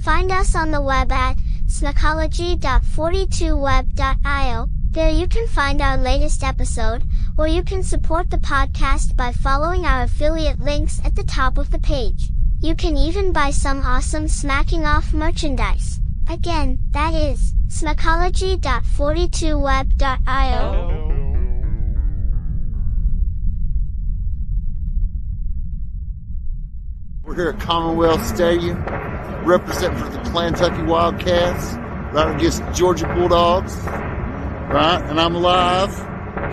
Find us on the web at smacology.42web.io. There you can find our latest episode, or you can support the podcast by following our affiliate links at the top of the page. You can even buy some awesome Smacking Off merchandise. Again, that is smacology.42web.io. We're here at Commonwealth Stadium, representing for the Kentucky Wildcats, right against Georgia Bulldogs, right? And I'm live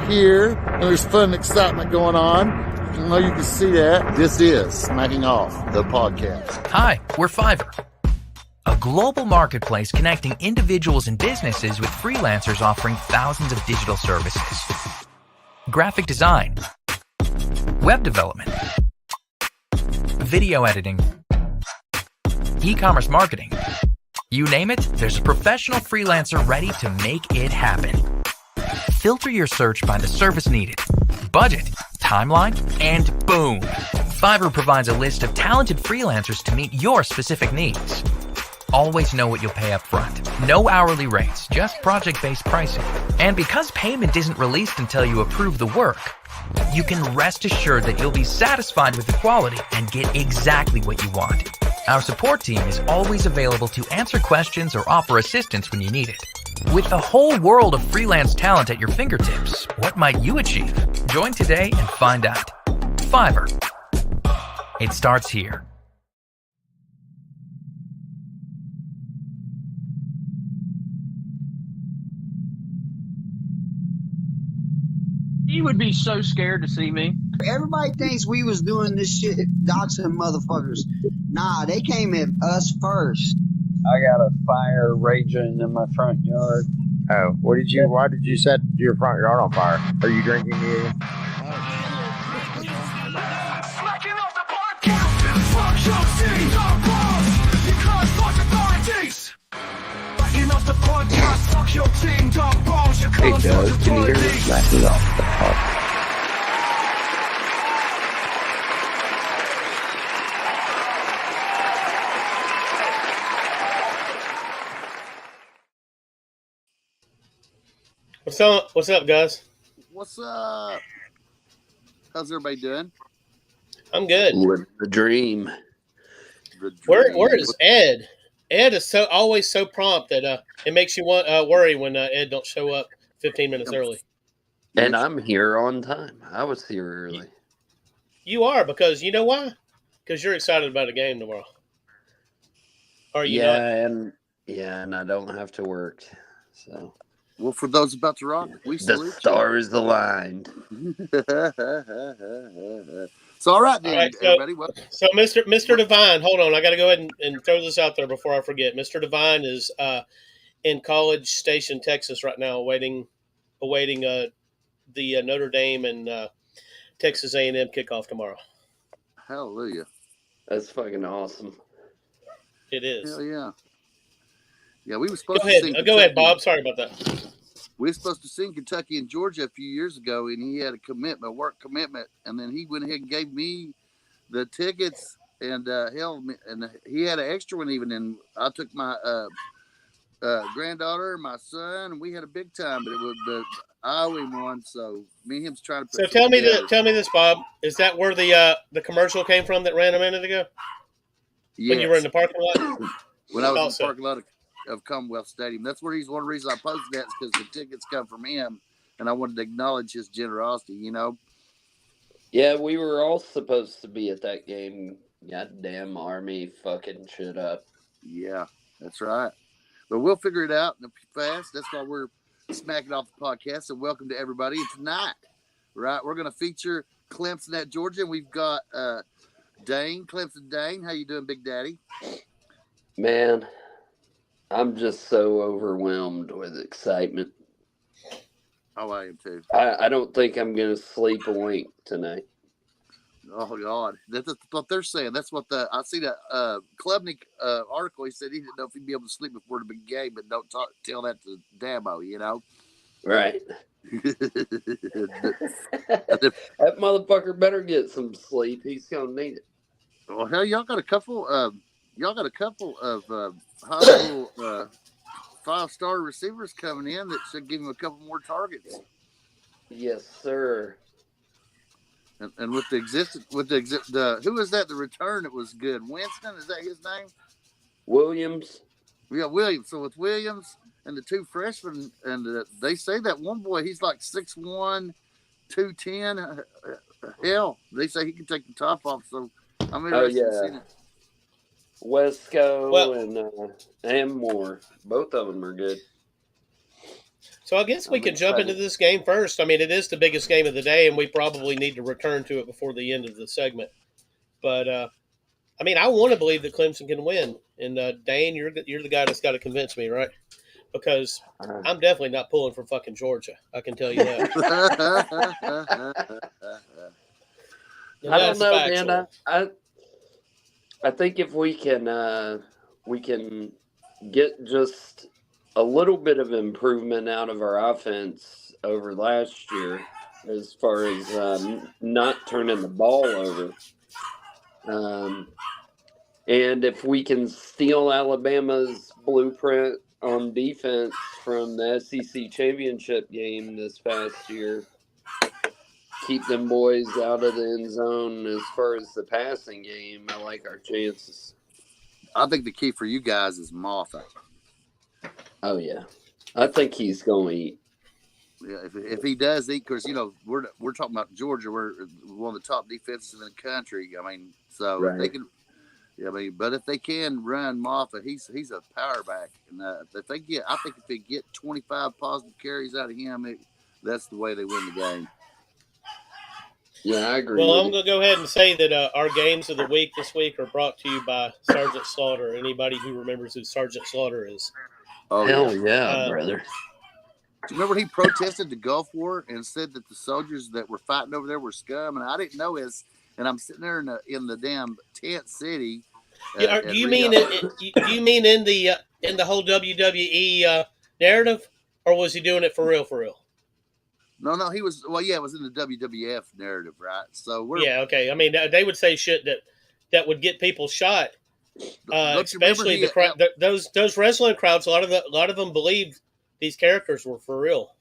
here, and there's fun and excitement going on. I know you can see that. This is Smacking Off, the podcast. Hi, we're Fiverr, a global marketplace connecting individuals and businesses with freelancers offering thousands of digital services. Graphic design, web development, video editing, e-commerce marketing. You name it, there's a professional freelancer ready to make it happen. Filter your search by the service needed, budget, timeline, and boom! Fiverr provides a list of talented freelancers to meet your specific needs. Always know what you'll pay up front. No hourly rates, just project-based pricing. And because payment isn't released until you approve the work, you can rest assured that you'll be satisfied with the quality and get exactly what you want. Our support team is always available to answer questions or offer assistance when you need it. With the whole world of freelance talent at your fingertips, what might you achieve? Join today and find out. Fiverr. It starts here. He would be so scared to see me. Everybody thinks we was doing this shit, doxing motherfuckers. Nah, they came at us first. I got a fire raging in my front yard. Oh, why did you set your front yard on fire? Are you drinking anything? Smacking off the podcast. Fuck your city, dog balls. Because fuck authorities. Smacking off the podcast. Fuck your team, dog balls. Hey Doug, can you hear me smacking off the podcast? What's up, guys? What's up? How's everybody doing? I'm good. Living the dream. Where is Ed? Ed is always so prompt that it makes you worry when Ed don't show up 15 minutes early. And I'm here on time. I was here early. You are, because you know why? Because you're excited about a game tomorrow. Are you not? And I don't have to work. So. Well, for those about to rock, we salute the stars aligned. So, all right, then, all right, everybody. So, Mr. Devine, hold on. I got to go ahead and throw this out there before I forget. Mr. Devine is in College Station, Texas, right now, awaiting the Notre Dame and Texas A&M kickoff tomorrow. Hallelujah! That's fucking awesome. It is. Hell yeah! Yeah, we were supposed to sing. Go ahead, Bob. Sorry about that. We were supposed to sing Kentucky and Georgia a few years ago, and he had a work commitment, and then he went ahead and gave me the tickets, and he had an extra one even, and I took my granddaughter, my son, and we had a big time. But I owe him one, so me and him's trying to put. So something together. tell me this, Bob. Is that where the commercial came from that ran a minute ago? Yes. When you were in the parking lot? When I was in the parking lot of Commonwealth Stadium. That's where he's one of the reasons I posted that is because the tickets come from him, and I wanted to acknowledge his generosity, you know? Yeah, we were all supposed to be at that game. Goddamn Army fucking shit up. Yeah, that's right. But we'll figure it out fast. That's why we're smacking off the podcast. So welcome to everybody. And tonight, right, we're going to feature Clemson at Georgia. And we've got Dane, Clemson Dane. How you doing, Big Daddy? Man, I'm just so overwhelmed with excitement. Oh, I am too. I don't think I'm going to sleep a wink tonight. Oh, God. That's what they're saying. That's what I see that Klubnik article. He said he didn't know if he'd be able to sleep before the big game, but don't tell that to Dabo, you know? Right. That motherfucker better get some sleep. He's going to need it. Well, hell, y'all got a couple of high school 5-star receivers coming in that should give him a couple more targets. Yes, sir. And with who is that? The return that was good. Winston, is that his name? Williams. Yeah, Williams. So with Williams and the two freshmen, and they say that one boy, he's like 6'1", 210. Hell, they say he can take the top off. So I'm interested in seeing it. Wesco and Moore. Both of them are good. So I guess we could jump into this game first. I mean, it is the biggest game of the day, and we probably need to return to it before the end of the segment. But, I mean, I want to believe that Clemson can win. And, Dane, you're the guy that's got to convince me, right? Because I'm definitely not pulling for fucking Georgia. I can tell you that. I don't know, man. I think if we can get just a little bit of improvement out of our offense over last year, as far as not turning the ball over, and if we can steal Alabama's blueprint on defense from the SEC championship game this past year, keep them boys out of the end zone as far as the passing game, I like our chances. I think the key for you guys is Martha. Oh, yeah. I think he's going to eat. Yeah, if he does eat, because, you know, we're talking about Georgia. We're one of the top defenses in the country. I mean, so right. They can. Yeah, I mean, but if they can run Moffat, he's a power back, and I think if they get 25 positive carries out of him, that's the way they win the game. Yeah, I agree. Well, I'm going to go ahead and say that our games of the week this week are brought to you by Sergeant Slaughter. Anybody who remembers who Sergeant Slaughter is? Oh, hell yeah, brother. Do you remember he protested the Gulf War and said that the soldiers that were fighting over there were scum? And I didn't know this. And I'm sitting there in the damn tent city. Do you mean in the whole WWE narrative, or was he doing it for real? For real? No, he was. Well, yeah, it was in the WWF narrative, right? So yeah, okay. I mean, they would say shit that would get people shot, especially those wrestling crowds. A lot of them believed these characters were for real.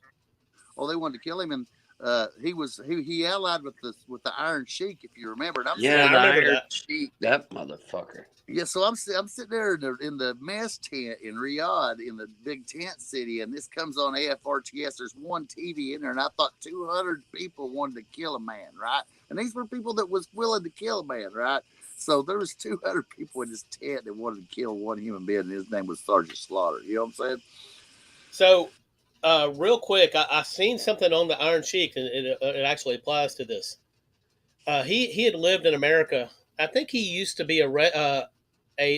Oh, they wanted to kill him, and he allied with the Iron Sheik, if you remember. And the Iron Sheik, that motherfucker. Yeah, so I'm sitting there in the mess tent in Riyadh, in the big tent city, and this comes on AFRTS. There's one TV in there, and I thought 200 people wanted to kill a man, right? And these were people that was willing to kill a man, right? So there was 200 people in this tent that wanted to kill one human being, and his name was Sergeant Slaughter. You know what I'm saying? So, real quick, I seen something on the Iron Sheik, and it actually applies to this. He had lived in America. I think he used to be a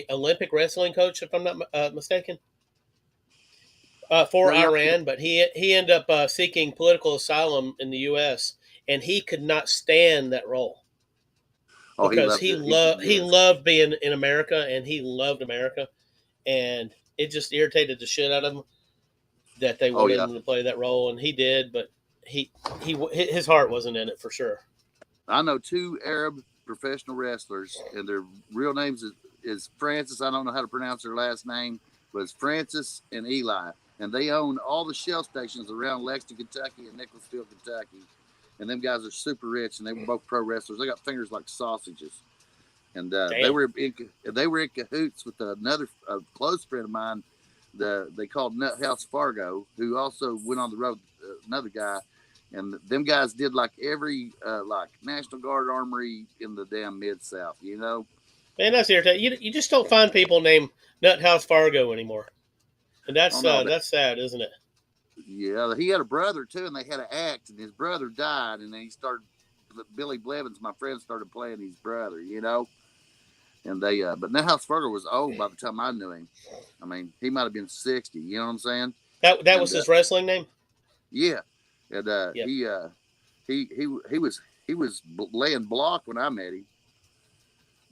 Olympic wrestling coach, if I'm not mistaken, for Iran. But he ended up seeking political asylum in the U.S., and he could not stand that role because he loved being in America, and he loved America, and it just irritated the shit out of him that they wanted him to play that role, and he did, but his heart wasn't in it for sure. I know 2 Arab professional wrestlers, and their real names is Francis. I don't know how to pronounce their last name. was Francis and Eli, and they own all the Shell stations around Lexington, Kentucky, and Nicholasville, Kentucky. And them guys are super rich, and they were both pro wrestlers. They got fingers like sausages, and they were in cahoots with another close friend of mine. They called Nut House Fargo, who also went on the road. Another guy, and them guys did like every like National Guard armory in the damn Mid-South. You know, Man, that's irritating. You just don't find people named Nut House Fargo anymore, and that's sad, isn't it? Yeah, he had a brother too, and they had an act, and his brother died, and then he started. Billy Blevins, my friend, started playing his brother, you know, and they. But Nuthouse Fargo was old by the time I knew him. I mean, he might have been 60. You know what I'm saying? That was his wrestling name. Yeah, and he was laying block when I met him,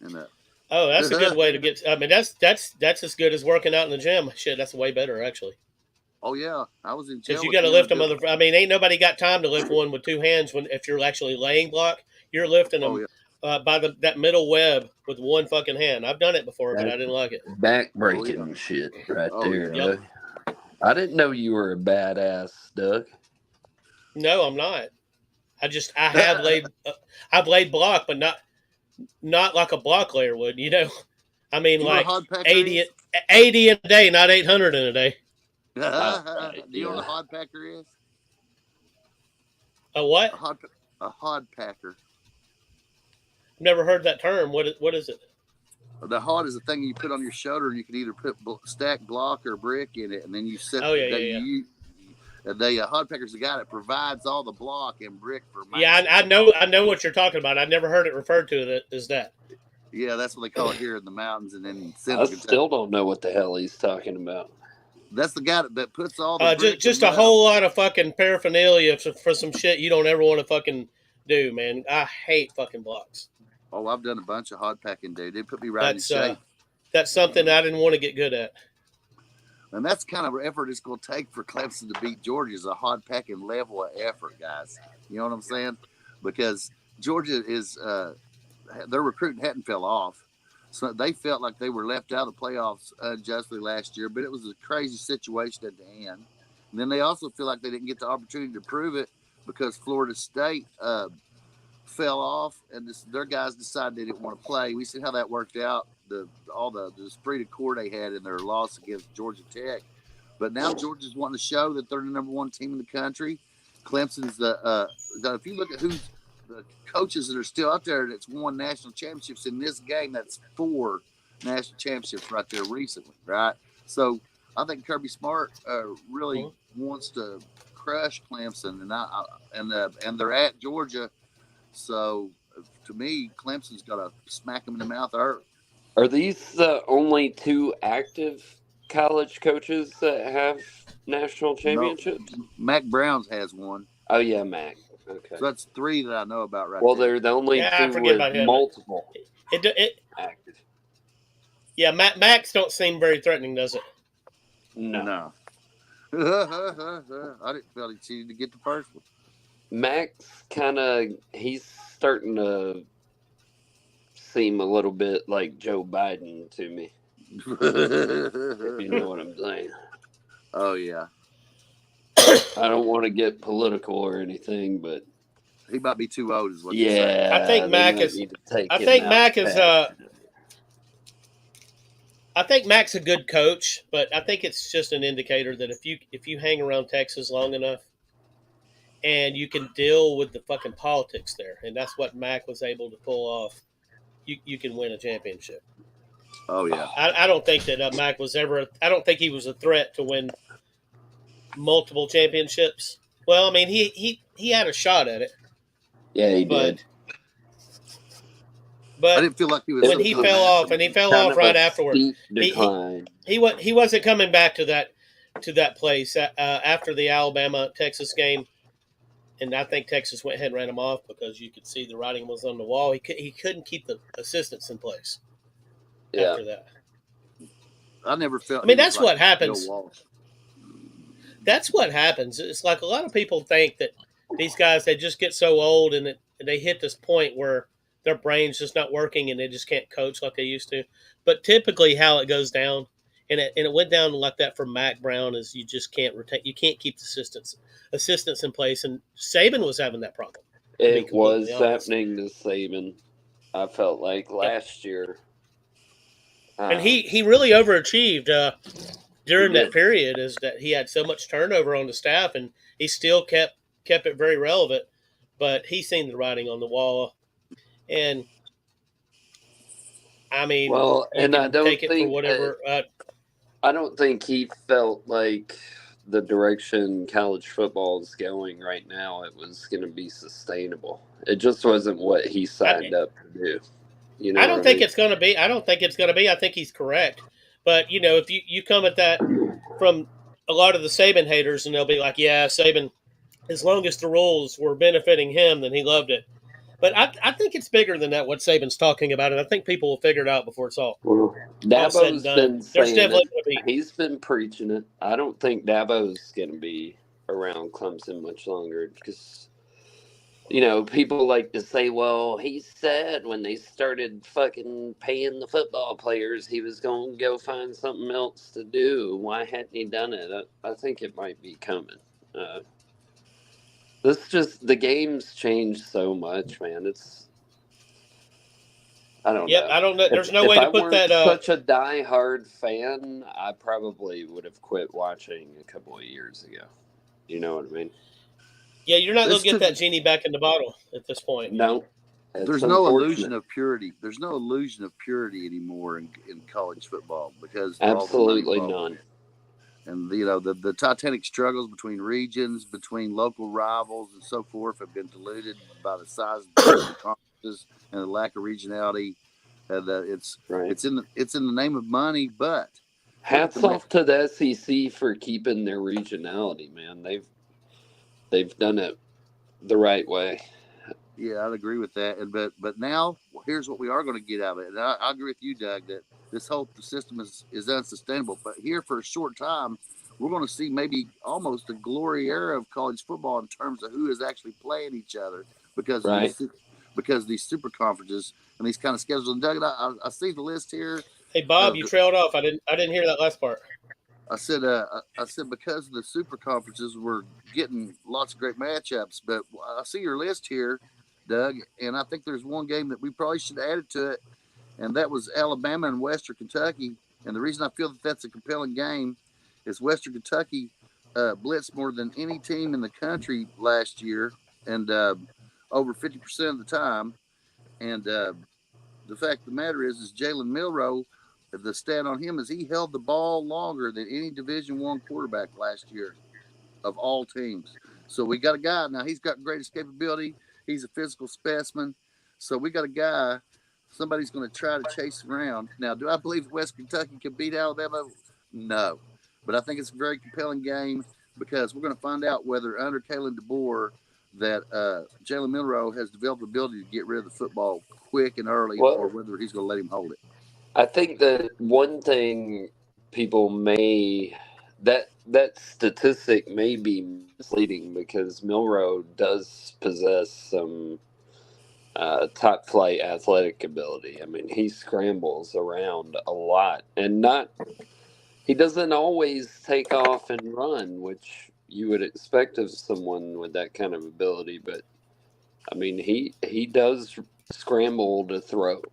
and oh, that's a good way to get. I mean, that's as good as working out in the gym. Shit, that's way better actually. Oh yeah, I was in jail. Because you got to lift a mother. I mean, ain't nobody got time to lift one with two hands if you're actually laying block. You're lifting them by that middle web with one fucking hand. I've done it before, but I didn't like it. Back breaking shit right there. Yeah. Doug. I didn't know you were a badass, Doug. No, I'm not. I have laid I've laid block, but not like a block layer would. You know, I mean, like 80 in a day, not 800 in a day. Do you know what a hod packer is? A what? A hod packer. Never heard that term. What is it? The hod is a thing you put on your shoulder, and you can either put stack block or brick in it, and then you set. The hod packer's the guy that provides all the block and brick for. Yeah, I know what you're talking about. I've never heard it referred to as that. Yeah, that's what they call it here in the mountains, and then I still don't know what the hell he's talking about. That's the guy that puts all the just a whole lot of fucking paraphernalia for some shit you don't ever want to fucking do, man. I hate fucking blocks. Oh, I've done a bunch of hod packing, dude. It put me right in shape. That's something I didn't want to get good at. And that's kind of an effort it's going to take for Clemson to beat Georgia, is a hod packing level of effort, guys. You know what I'm saying? Because Georgia is their recruiting hadn't fell off. So they felt like they were left out of the playoffs unjustly last year, but it was a crazy situation at the end. And then they also feel like they didn't get the opportunity to prove it because Florida State fell off, and their guys decided they didn't want to play. We see how that worked out. All the esprit de corps they had in their loss against Georgia Tech. But now Georgia's wanting to show that they're the number one team in the country. Clemson's if you look at who's the coaches that are still out there that's won national championships in this game, that's 4 national championships right there recently, right? So I think Kirby Smart really wants to crush Clemson, and they're at Georgia. So to me, Clemson's got to smack them in the mouth early. Are these the only 2 active college coaches that have national championships? No, Mac Brown's has one. Oh yeah, Mac. Okay. So that's 3 that I know about right well, there. They're the only 2 with multiple active. Yeah, Max don't seem very threatening, does it? No. I didn't feel he needed to get the first one. Max he's starting to seem a little bit like Joe Biden to me. If you know what I'm saying. Oh, yeah. I don't want to get political or anything, but he might be too old, is what you're saying. I think Mac is. I think Mac's a good coach, but I think it's just an indicator that if you hang around Texas long enough, and you can deal with the fucking politics there, and that's what Mac was able to pull off. You can win a championship. Oh yeah. I don't think that Mac was ever. I don't think he was a threat to win multiple championships. Well, I mean, he had a shot at it. Yeah, he did. But I didn't feel like he was when he fell off, and he fell off right afterward. He wasn't coming back to that place after the Alabama Texas game, and I think Texas went ahead and ran him off because you could see the writing was on the wall. He couldn't keep the assistants in place. Yeah. After that, I never felt. I mean, that's what happens. That's what happens. It's like a lot of people think that these guys, they just get so old and they hit this point where their brain's just not working and they just can't coach like they used to. But typically how it goes down and it went down like that for Mac Brown. Is you just can't retain, you can't keep the assistants in place, and Saban was having that problem. To be It completely was honest, happening to Saban. I felt like yep. last year. And he really overachieved during that Did. period. Is that he had so much turnover on the staff, and he still kept it very relevant. But he's seen the writing on the wall, and I mean, Well, you and I can don't take it for think that whatever. I don't think he felt like the direction college football is going right now, it was going to be sustainable. It just wasn't what he signed up to do. You know I what don't I think mean? it's going to be. I don't think it's going to be. I think he's correct. But you know, if you come at that from a lot of the Saban haters, and they'll be like, "Yeah, Saban, as long as the rules were benefiting him, then he loved it." But I think it's bigger than that. What Saban's talking about, and I think people will figure it out before it's Well, all said and Dabo's done. been There's saying definitely it. going to be. He's been preaching it. I don't think Dabo's going to be around Clemson much longer because, you know, people like to say, well, he said when they started fucking paying the football players, he was going to go find something else to do. Why hadn't he done it? I think it might be coming. This just, the game's changed so much, man. I don't Yep, know. I don't know. If There's no if way to I put weren't that. such a diehard fan, I probably would have quit watching a couple of years ago. You know what I mean? Yeah, you're not going This to get took. that genie back in the bottle at this point. No, it's There's no illusion unfortunate. of purity. There's no illusion of purity anymore in college football because of all the money Absolutely involved. none. And you know the titanic struggles between regions, between local rivals, and so forth have been diluted by the size of the conferences and the lack of regionality. Right. It's in the name of money, but look at Hats the off to the SEC for keeping their regionality, man. They've done it the right way. yeah, I'd agree with that. And but now here's what we are going to get out of it. And I agree with you, Doug, that this whole system is unsustainable. But here for a short time, we're going to see maybe almost a glory era of college football in terms of who is actually playing each other because of Right. these super conferences and these kind of schedules. And Doug, I see the list here. Hey, Bob, you trailed off. I didn't hear that last part. I said because of the super conferences, we're getting lots of great matchups. But I see your list here, Doug, and I think there's one game that we probably should add it to it, and that was Alabama and Western Kentucky. And the reason I feel that that's a compelling game is Western Kentucky blitzed more than any team in the country last year, and over 50% of the time. And the fact of the matter is Jalen Milroe. The stat on him is he held the ball longer than any Division I quarterback last year of all teams. So we got a guy now. He's got great escapability. He's a physical specimen. So we got a guy. Somebody's going to try to chase him around. Now, do I believe West Kentucky can beat Alabama? No, but I think it's a very compelling game because we're going to find out whether under Kalen DeBoer that Jalen Milroe has developed the ability to get rid of the football quick and early, or whether he's going to let him hold it. I think that one thing people that statistic may be misleading because Milroe does possess some top flight athletic ability. I mean, he scrambles around a lot and he doesn't always take off and run, which you would expect of someone with that kind of ability. But I mean, he does scramble to throw.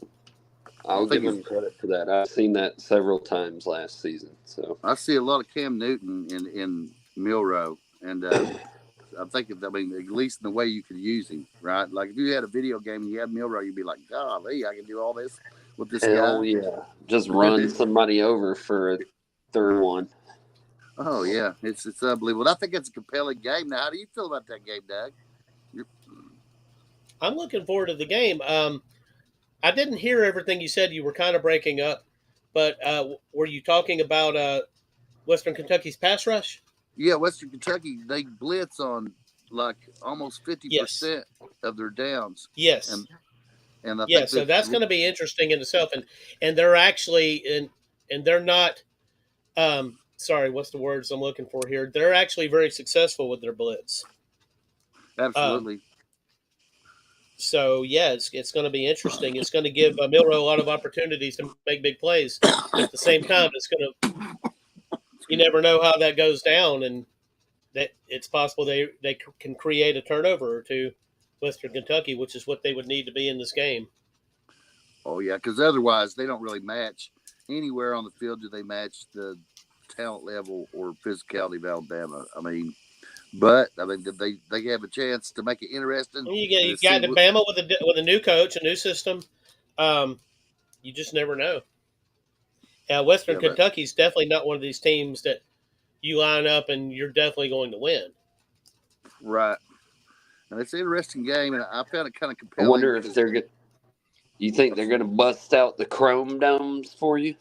I'll give him credit for that. I've seen that several times last season. So I see a lot of Cam Newton in Milroe, and I think at least in the way you could use him, right? Like if you had a video game and you had Milroe, you'd be like, golly, I can do all this with this hell guy. Yeah, just run somebody over for a third one. Oh yeah, it's unbelievable. I think it's a compelling game. Now, how do you feel about that game, Doug? I'm looking forward to the game. I didn't hear everything you said. You were kind of breaking up, but were you talking about Western Kentucky's pass rush? Yeah, Western Kentucky, they blitz on like almost 50% of their downs. Yes. And I think so that's going to be interesting in itself. And they're actually and they're not sorry, what's the words I'm looking for here? They're actually very successful with their blitz. Absolutely. So yeah, it's going to be interesting. It's going to give Milrow a lot of opportunities to make big plays. At the same time, it's going to you never know how that goes down, and that it's possible they can create a turnover or two, Western Kentucky, which is what they would need to be in this game. Oh yeah, because otherwise they don't really match anywhere on the field. Do they match the talent level or physicality of Alabama? I mean, but I mean they have a chance to make it interesting. You got Alabama with a new coach, a new system. You just never know. Western Kentucky's definitely not one of these teams that you line up and you're definitely going to win. Right. And it's an interesting game, and I found it kind of compelling. I wonder if they're good. You think they're going to bust out the chrome domes for you?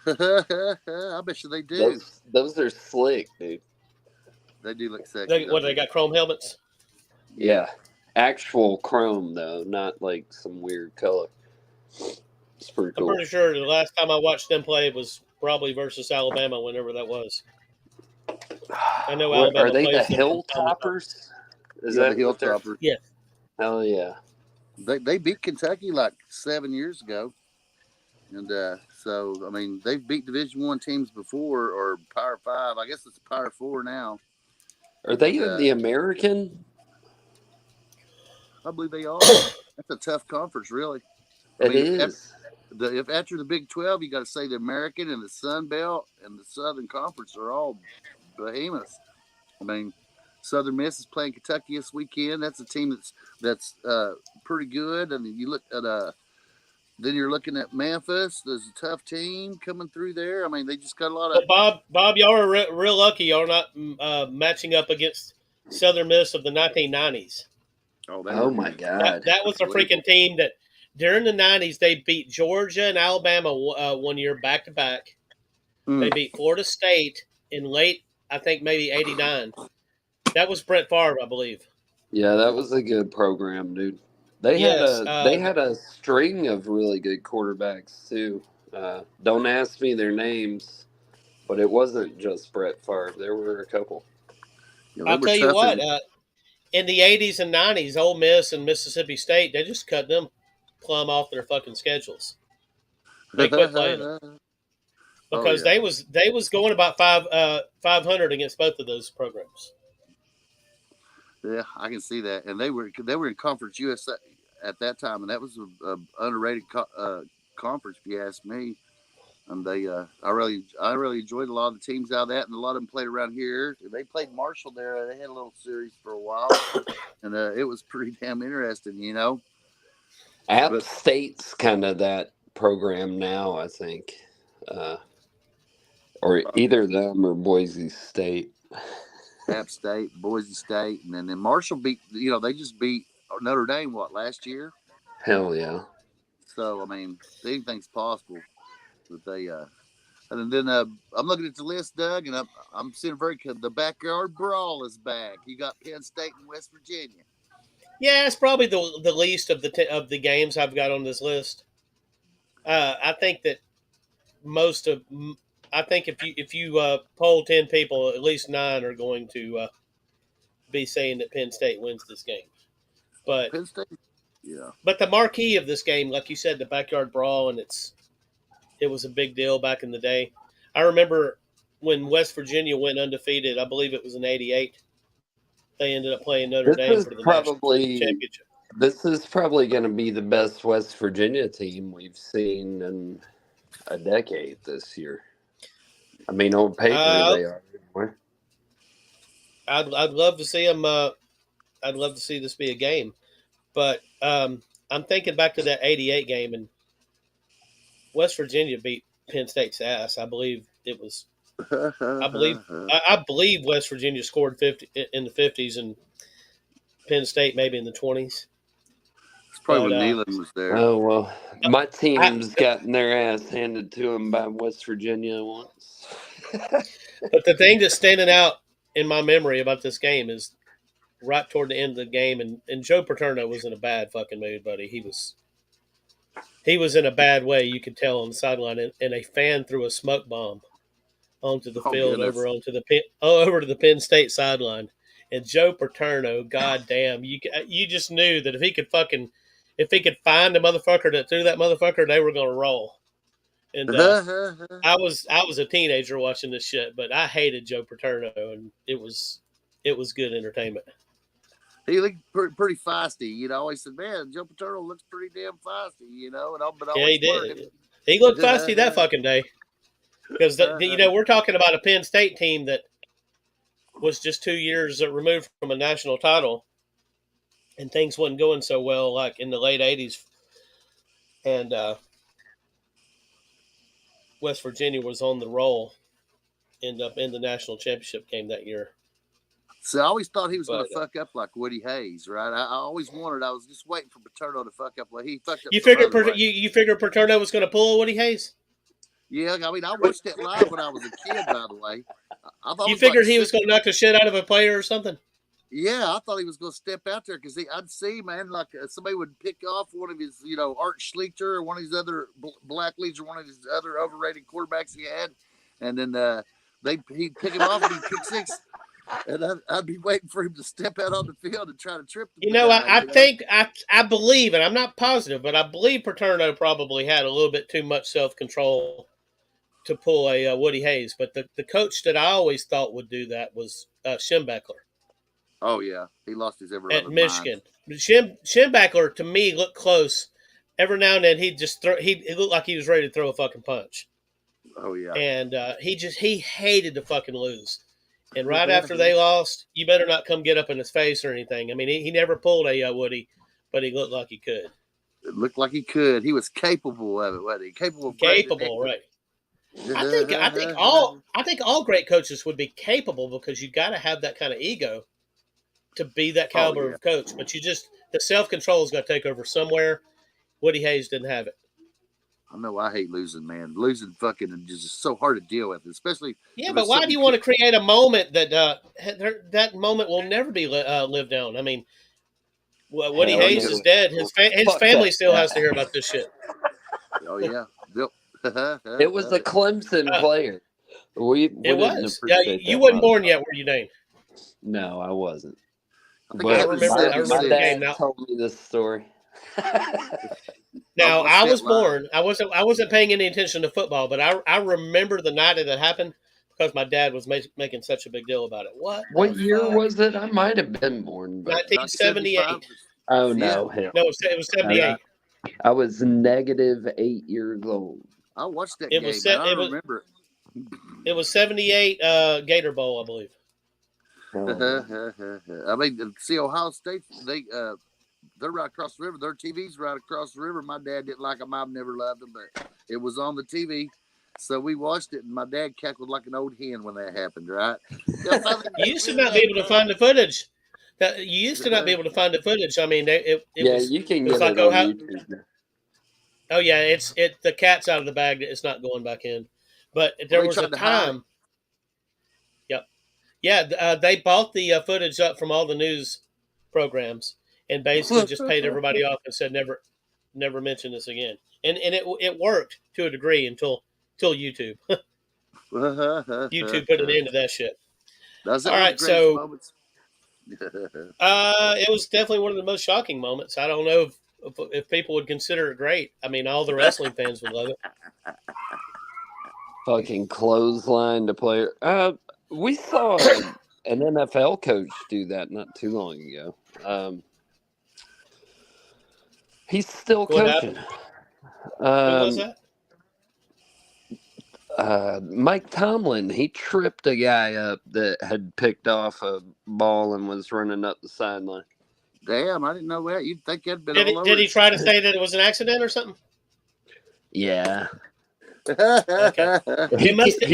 I bet you they do. Those are slick, dude. They do look sexy. They got chrome helmets? Yeah. Actual chrome, though, not like some weird color. It's pretty cool. I'm pretty sure the last time I watched them play was probably versus Alabama, whenever that was. I know Alabama. Are they the Hilltoppers? Is that the Hilltoppers? Yeah. Hell yeah. They beat Kentucky like 7 years ago, and so I mean they've beat Division I teams before, or Power 5. I guess it's Power 4 now. Are they in the American? I believe they are. That's a tough conference, really. It is. If after the Big 12, you got to say the American and the Sun Belt and the Southern Conference are all behemoths. I mean, Southern Miss is playing Kentucky this weekend. That's a team that's pretty good. And you look at then you're looking at Memphis. There's a tough team coming through there. I mean, they just got a lot of. Bob, y'all are real lucky. Y'all are not matching up against Southern Miss of the 1990s. Oh my God! That was a freaking team that during the 90s they beat Georgia and Alabama 1 year back to back. They beat Florida State in late, I think maybe '89. That was Brett Favre, I believe. Yeah, that was a good program, dude. They had a string of really good quarterbacks too. Don't ask me their names, but it wasn't just Brett Favre. There were a couple. I'll tell you what. In the 80s and 90s, Ole Miss and Mississippi State, they just cut them plumb off their fucking schedules. They quit playing them because they was going about 500 against both of those programs. Yeah, I can see that, and they were in Conference USA at that time, and that was an underrated conference, if you ask me. And I really enjoyed a lot of the teams out of that, and a lot of them played around here. They played Marshall there. They had a little series for a while, and it was pretty damn interesting, you know. App State's kind of that program now, I think, or either them or Boise State. App State, Boise State, and then Marshall beat. You know, they just beat Notre Dame last year. Hell yeah! So I mean, anything's possible. But they, and then I'm looking at the list, Doug, and I'm seeing the backyard brawl is back. You got Penn State and West Virginia. Yeah, it's probably the least of the games I've got on this list. I think that I think if you poll 10 people, at least 9 are going to be saying that Penn State wins this game. But Penn State, yeah. But the marquee of this game, like you said, the backyard brawl, and it was a big deal back in the day. I remember when West Virginia went undefeated. I believe it was in '88. They ended up playing Notre Dame for the national championship. This is probably going to be the best West Virginia team we've seen in a decade this year. I mean, on paper, they are. Anyway. I'd love to see them. I'd love to see this be a game, but I'm thinking back to that '88 game, and West Virginia beat Penn State's ass. I believe it was. I believe West Virginia scored 50 in the 50s, and Penn State maybe in the 20s. It's probably when Neyland was there. Oh well, my team's gotten their ass handed to them by West Virginia once. But the thing that's standing out in my memory about this game is right toward the end of the game, and Joe Paterno was in a bad fucking mood, buddy. He was in a bad way. You could tell on the sideline, and a fan threw a smoke bomb onto the field over to the Penn State sideline. And Joe Paterno, goddamn, you just knew that if he could find the motherfucker that threw that motherfucker, they were gonna roll. And I was a teenager watching this shit, but I hated Joe Paterno, and it was good entertainment. He looked pretty feisty. You know, I always said, man, Joe Paterno looks pretty damn feisty, you know. But Yeah, he did. He looked feisty that fucking day. Because, we're talking about a Penn State team that was just 2 years removed from a national title, and things wasn't going so well, like in the late 80s. And West Virginia was on the roll, ended up in the national championship game that year. So I always thought he was going to fuck up like Woody Hayes, right? I always wondered. I was just waiting for Paterno to fuck up like he fucked up. You figured Paterno was going to pull a Woody Hayes? Yeah, I mean, I watched it live when I was a kid. By the way, I thought you figured he was going to knock the shit out of a player or something. Yeah, I thought he was going to step out there because I'd see, man, like somebody would pick off one of his, Art Schlichter or one of his other black leads or one of his other overrated quarterbacks he had, and then he'd pick him off and he'd pick six. And I'd be waiting for him to step out on the field and try to trip the guy. I believe, and I'm not positive, but I believe Paterno probably had a little bit too much self-control to pull a Woody Hayes. But the coach that I always thought would do that was Schembechler. Oh, yeah. He lost his ever at Michigan. Schembechler, to me, looked close. Every now and then, he'd just throw. It looked like he was ready to throw a fucking punch. Oh, yeah. And he hated to fucking lose. And right after they lost, you better not come get up in his face or anything. I mean, he never pulled a Woody, but he looked like he could. It looked like he could. He was capable of it, wasn't he? Capable, right? I think all great coaches would be capable because you got to have that kind of ego to be that caliber of coach. But the self-control is going to take over somewhere. Woody Hayes didn't have it. I know I hate losing, man. Losing fucking is just so hard to deal with, especially. Yeah, but why do you want to create a moment that moment will never be lived down? I mean, Woody Hayes is dead. His family still has to hear about this shit. Oh yeah, it was a Clemson player. It was. Yeah, you wasn't born yet, were you, Dane? No, I wasn't. I remember the game. Told me this story. Now I was born. I wasn't paying any attention to football, but I remember the night that happened because my dad was making such a big deal about it. What year was it? I might have been born. 1978. Oh no, hell. No, it was 78. I was -8 years old. I watched that game. I remember it. It was 78 Gator Bowl, I believe. I mean, see, Ohio State, they're right across the river. Their TV's right across the river. My dad didn't like them. I've never loved them, but it was on the TV. So we watched it, and my dad cackled like an old hen when that happened, right? You used to not be able to find the footage. You used to not be able to find the footage. I mean, you can get it on YouTube. Oh, yeah, the cat's out of the bag. It's not going back in. But there was a time. Yep. Yeah, they bought the footage up from all the news programs and basically just paid everybody off and said never mention this again. And it worked to a degree until YouTube. YouTube put an end to that shit. All right, so it was definitely one of the most shocking moments. I don't know if people would consider it great. I mean, all the wrestling fans would love it. Fucking clothesline to player. We saw an NFL coach do that not too long ago. He's still coaching. Who was that? Mike Tomlin. He tripped a guy up that had picked off a ball and was running up the sideline. Damn, I didn't know that. You'd think that'd been Did he try to say that it was an accident or something? Yeah. Okay. He must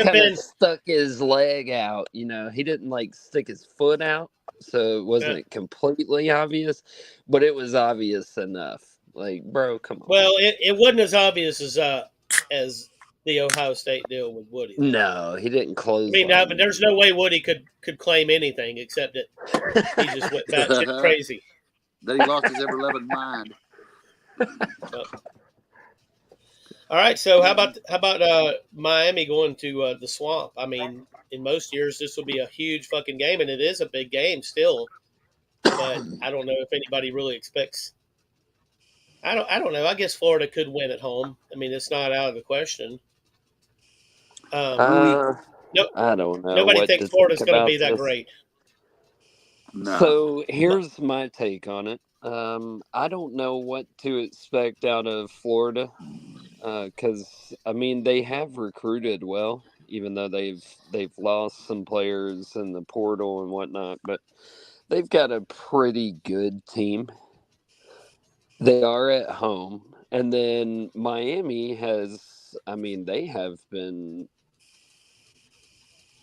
have been stuck his leg out. He didn't stick his foot out, so it wasn't completely obvious, but it was obvious enough. Bro, come on. Well, it wasn't as obvious as the Ohio State deal with Woody. No, he didn't close. I mean, but there's no way Woody could claim anything except that he just went batshit crazy. That he lost his ever-loving mind. All right, so how about Miami going to the Swamp? I mean, in most years this will be a huge fucking game, and it is a big game still. But I don't know if anybody really expects. I don't know. I guess Florida could win at home. I mean, it's not out of the question. No, I don't know nobody what thinks to think Florida's going to be about that this. great. No. So here's my take on it. I don't know what to expect out of Florida because I mean they have recruited well, even though they've lost some players in the portal and whatnot, but they've got a pretty good team. They are at home, and then Miami has. I mean, they have been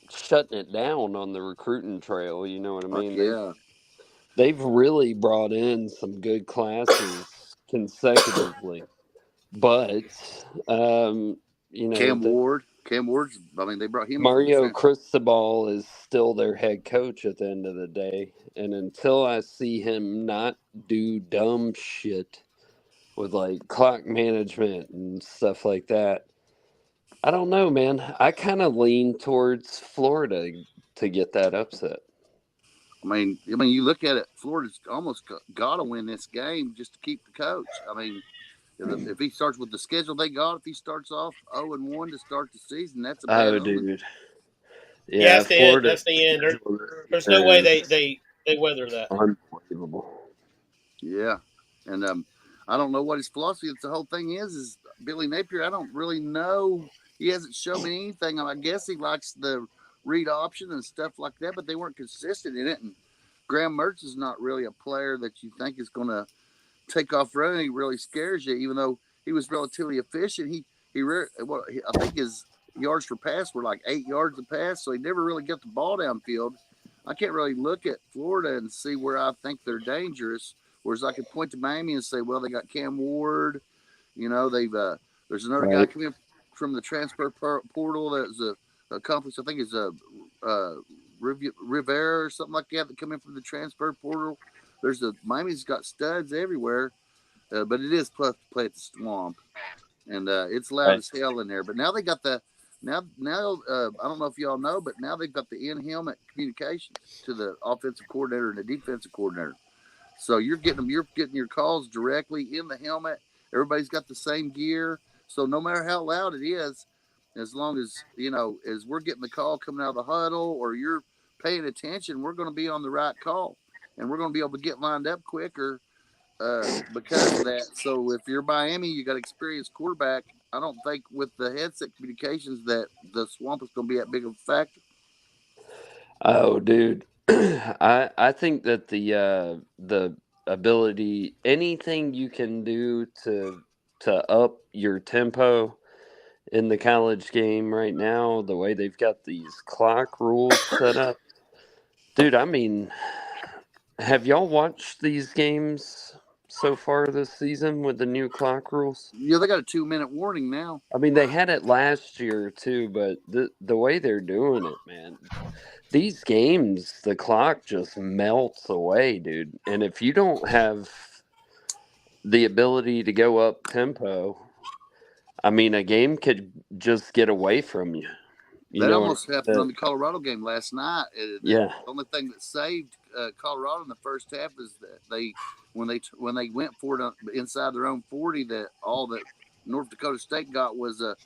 shutting it down on the recruiting trail. You know what I Fuck mean? yeah. They've really brought in some good classes consecutively, but you know Cam Ward. Cam Ward's. I mean, they brought him from the Mario transfer. Cristobal is still their head coach at the end of the day, and until I see him not do dumb shit with like clock management and stuff like that, I don't know, man. I kind of lean towards Florida to get that upset. I mean, you look at it. Florida's almost got to win this game just to keep the coach. I mean, if he starts with the schedule they got, if he starts off 0-1 to start the season, that's a bad Oh, omen. dude. Yeah, that's the end. Florida. That's the end. There's no way they weather that. Unbelievable. Yeah, and I don't know what his philosophy. The whole thing is Billy Napier. I don't really know. He hasn't shown me anything. I guess he likes the read option and stuff like that, but they weren't consistent in it. And Graham Mertz is not really a player that you think is going to take off running. He really scares you, even though he was relatively efficient. I think his yards per pass were like 8 yards a pass, so he never really got the ball downfield. I can't really look at Florida and see where I think they're dangerous. Whereas I could point to Miami and say, well, they got Cam Ward. You know, there's another guy coming from the transfer portal that's accomplished. I think it's Rivera or something like that come in from the transfer portal. Miami's got studs everywhere, but it is tough to play at the Swamp, and it's loud as hell in there. But now they got now I don't know if y'all know, but now they've got the in-helmet communications to the offensive coordinator and the defensive coordinator. So you're getting your calls directly in the helmet. Everybody's got the same gear. So no matter how loud it is, as long as, as we're getting the call coming out of the huddle or you're paying attention, we're going to be on the right call. And we're going to be able to get lined up quicker because of that. So if you're Miami, you got experienced quarterback. I don't think with the headset communications that the Swamp is going to be that big of a factor. Oh, dude. I think that the ability, anything you can do to up your tempo in the college game right now, the way they've got these clock rules set up. Dude, I mean, have y'all watched these games so far this season with the new clock rules? Yeah, they got a 2-minute warning now. I mean, they had it last year too, but the way they're doing it, man, these games, the clock just melts away, dude. And if you don't have the ability to go up tempo, I mean, a game could just get away from you. That almost happened on the Colorado game last night. Yeah. The only thing that saved Colorado in the first half is that when they went for it inside their own 40, that all that North Dakota State got was a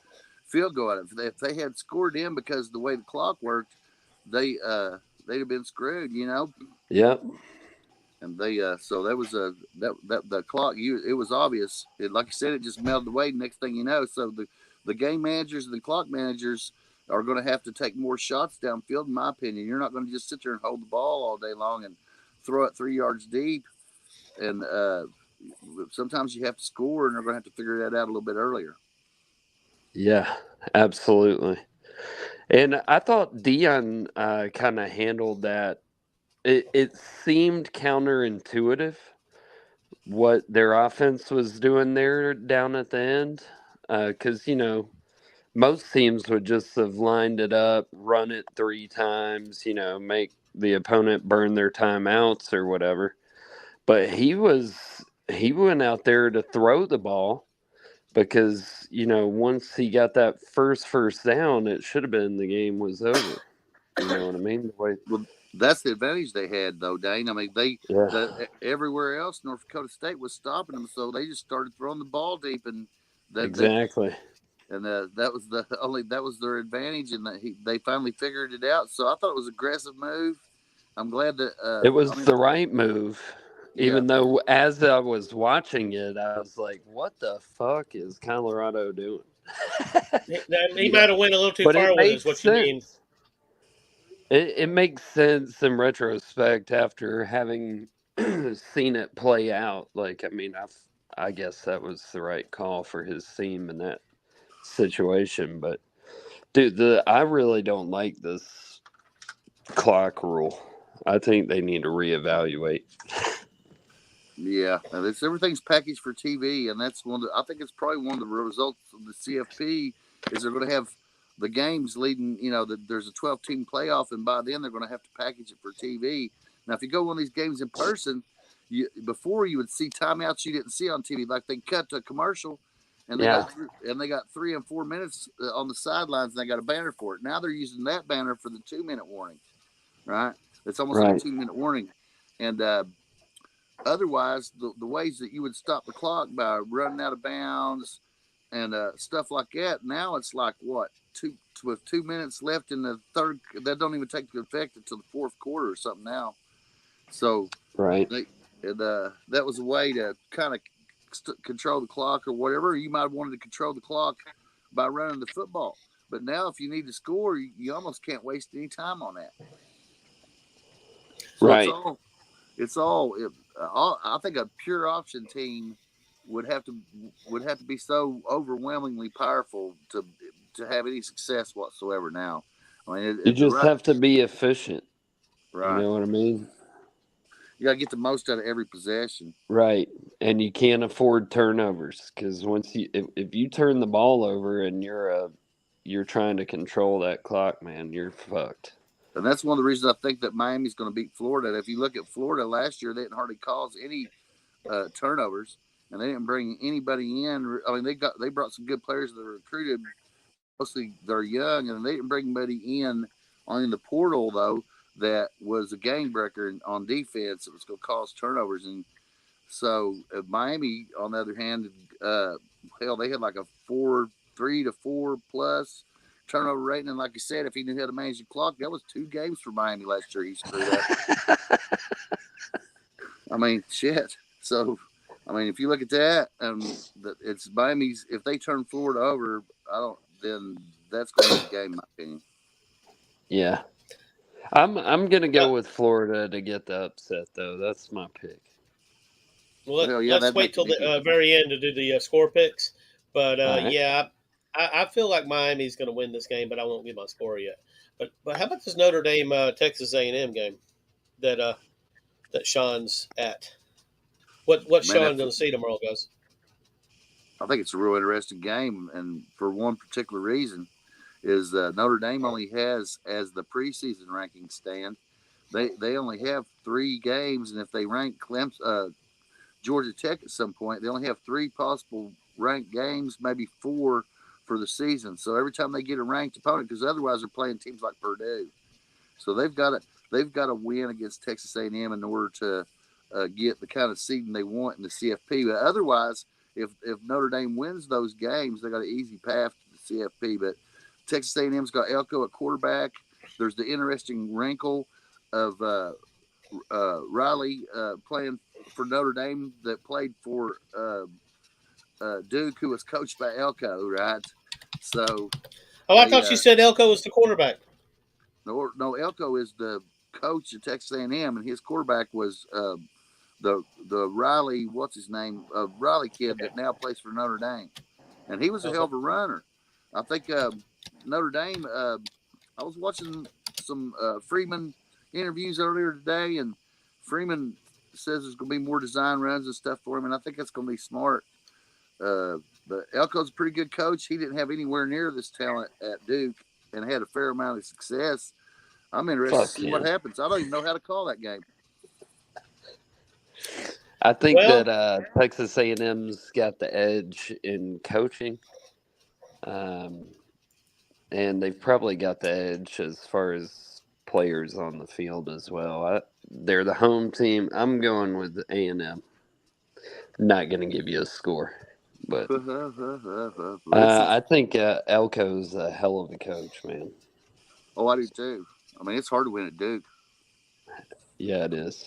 field goal out of it. If they had scored in because of the way the clock worked, they'd have been screwed, Yep. And they so that was the clock. It was obvious. Like I said, it just melted away. Next thing you know, so the game managers and the clock managers are going to have to take more shots downfield. In my opinion, you're not going to just sit there and hold the ball all day long and throw it 3 yards deep. And sometimes you have to score, and they're going to have to figure that out a little bit earlier. Yeah, absolutely. And I thought Dion kind of handled that. It seemed counterintuitive what their offense was doing there down at the end. Because, most teams would just have lined it up, run it 3 times, make the opponent burn their timeouts or whatever. But he went out there to throw the ball because, once he got that first down, it should have been the game was over. You know what I mean? Well, that's the advantage they had, though, Dane. I mean, everywhere else, North Dakota State was stopping them, so they just started throwing the ball deep, and Exactly. that was their advantage, and they finally figured it out. So I thought it was an aggressive move. I'm glad that It was the right move. Yeah. Even though as I was watching it, I was like, what the fuck is Colorado doing? He might have went a little too But far it with it, is makes what you mean. sense. It makes sense in retrospect after having seen it play out. Like, I mean, I guess that was the right call for his team in that situation. But dude, I really don't like this clock rule. I think they need to reevaluate. Yeah, everything's packaged for TV, and that's I think it's probably one of the results of the CFP is they're going to have the games leading. There's a 12-team playoff, and by then they're going to have to package it for TV. Now, if you go one of these games in person, before you would see timeouts you didn't see on TV, like they cut to a commercial, and they got 3 and 4 minutes on the sidelines, and they got a banner for it. Now they're using that banner for the 2-minute warning, right? It's almost like a 2-minute warning, and otherwise, the ways that you would stop the clock by running out of bounds and stuff like that, now it's like what with 2 minutes left in the third, that don't even take effect until the fourth quarter or something now. So that was a way to kind of control the clock or whatever. You might have wanted to control the clock by running the football, but now if you need to score, you almost can't waste any time on that. So it's all. I think a pure option team would have to be so overwhelmingly powerful to have any success whatsoever. Now, I mean, you just have to be efficient. Right. You know what I mean? You got to get the most out of every possession. Right, and you can't afford turnovers because if you turn the ball over and you're trying to control that clock, man, you're fucked. And that's one of the reasons I think that Miami's going to beat Florida. If you look at Florida last year, they didn't hardly cause any turnovers, and they didn't bring anybody in. I mean, they brought some good players that were recruited. Mostly they're young, and they didn't bring anybody in on the portal though that was a game breaker on defense. It was going to cause turnovers, and so Miami, on the other hand, they had like a 3 to 4 plus turnover rating, and like you said, if he knew how to manage the clock, that was 2 games for Miami last year. He screwed up. I mean, shit. So, I mean, if you look at that, it's Miami's. If they turn Florida over, then that's going to be the game, in my opinion. Yeah, I'm gonna go with Florida to get the upset, though. That's my pick. Well, let's wait till the very end to do the score picks. But I feel like Miami's going to win this game, but I won't give my score yet. But how about this Notre Dame Texas A&M game that Sean's at? What's Sean going to see tomorrow, guys? I think it's a real interesting game, and for one particular reason is Notre Dame only has, as the preseason rankings stand, they only have 3 games, and if they rank Clemson, Georgia Tech at some point, they only have 3 possible ranked games, maybe 4 for the season. So every time they get a ranked opponent, because otherwise they're playing teams like Purdue, so they've got to win against Texas A&M in order to get the kind of seeding they want in the CFP. But otherwise, if Notre Dame wins those games, they got an easy path to the CFP. But Texas A&M's got Elko at quarterback. There's the interesting wrinkle of Riley playing for Notre Dame that played for Duke, who was coached by Elko, right? So, I thought you said Elko was the quarterback. No, Elko is the coach at Texas A&M, and his quarterback was the Riley, what's his name, Riley kid that now plays for Notre Dame, and he was a hell of a runner. I think Notre Dame. I was watching some Freeman interviews earlier today, and Freeman says there's going to be more design runs and stuff for him, and I think that's going to be smart. But Elko's a pretty good coach. He didn't have anywhere near this talent at Duke and had a fair amount of success. I'm interested to see what happens. I don't even know how to call that game. I think that Texas A&M's got the edge in coaching, and they've probably got the edge as far as players on the field as well. They're the home team. I'm going with A&M. Not going to give you a score, but I think Elko's a hell of a coach, man. Oh, I do too. I mean, it's hard to win at Duke. Yeah, it is.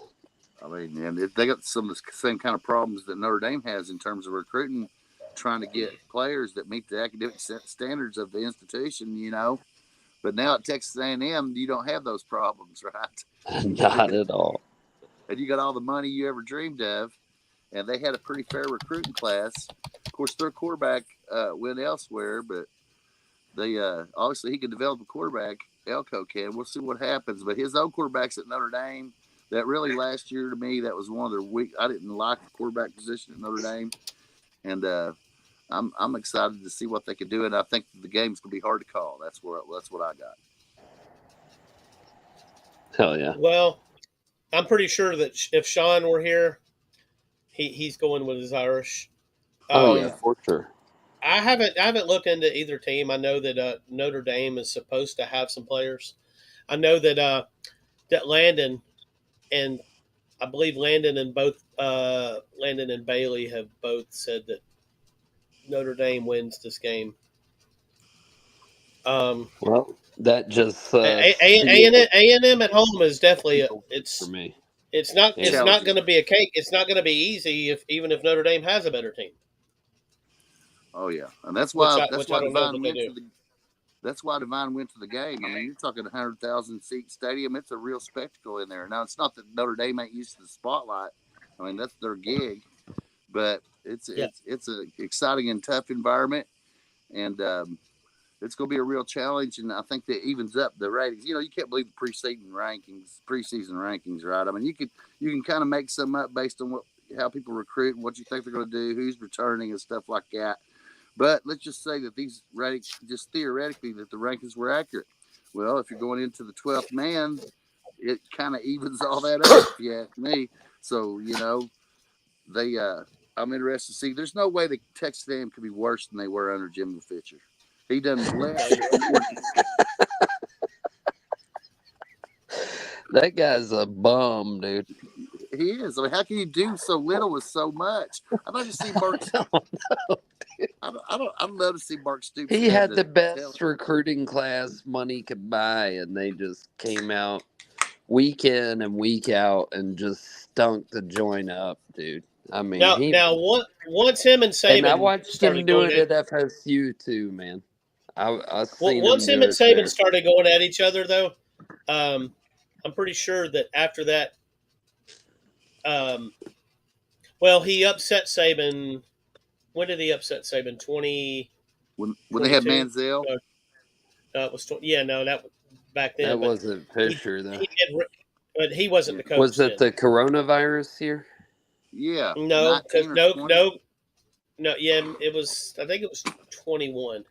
I mean, and they got some of the same kind of problems that Notre Dame has in terms of recruiting, trying to get players that meet the academic standards of the institution, you know. But now at Texas A&M, you don't have those problems, right? Not at all. And you got all the money you ever dreamed of, and they had a pretty fair recruiting class. Of course, their quarterback went elsewhere, but they obviously he can develop a quarterback. Elko can. We'll see what happens. But his old quarterbacks at Notre Dame, that really last year to me, that was one of their weak. I didn't like the quarterback position at Notre Dame, and I'm excited to see what they can do. And I think the game's gonna be hard to call. That's what I got. Hell yeah. Well, I'm pretty sure that if Sean were here, he's going with his Irish. Yeah, for sure. I haven't looked into either team. I know that Notre Dame is supposed to have some players. I know that that Landon and I believe Landon and Bailey have both said that Notre Dame wins this game. Well, that just A&M at home is definitely for me. It's not going to be a cake. It's not going to be easy even if Notre Dame has a better team. Oh yeah, and that's why Devine went to the game. I mean, you're talking 100,000 seat stadium. It's a real spectacle in there. Now, it's not that Notre Dame ain't used to the spotlight. I mean, that's their gig, but it's an exciting and tough environment, and it's going to be a real challenge. And I think that evens up the ratings. You know, you can't believe the preseason rankings, right? I mean, you can kind of make some up based on how people recruit and what you think they're going to do, who's returning, and stuff like that. But let's just say that these ratings, just theoretically, that the rankings were accurate. Well, if you're going into the 12th man, it kind of evens all that up, if you ask me. So, you know, I'm interested to see. There's no way that Texas A&M could be worse than they were under Jimbo Fisher. He done less. That guy's a bum, dude. He is. I mean, how can you do so little with so much? I'd like to see Mark. I'd love to see Mark Stoops. He had the best recruiting class money could buy, and they just came out week in and week out and just stunk the joint up, dude. I mean, once him and Saban, and I watched him do it at FSU too, man. Once him and Saban started going at each other, though, I'm pretty sure that after that. Well, he upset Saban. When did he upset Saban? When they had Manziel. It was that back then. That wasn't Fisher though. But he wasn't the coach. Was it the coronavirus year? Yeah. No. Yeah, it was. I think it was 21.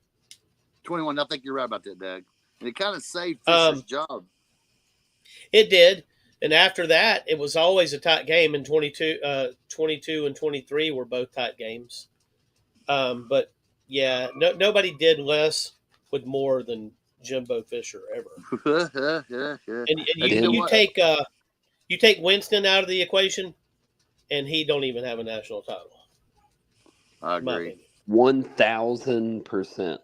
21. I think you're right about that, Doug. And it kind of saved Fisher's job. It did. And after that, it was always a tight game. And 22 and 23 were both tight games. But yeah, nobody did less with more than Jimbo Fisher ever. And you take Winston out of the equation, and he don't even have a national title. I agree. 1,000%.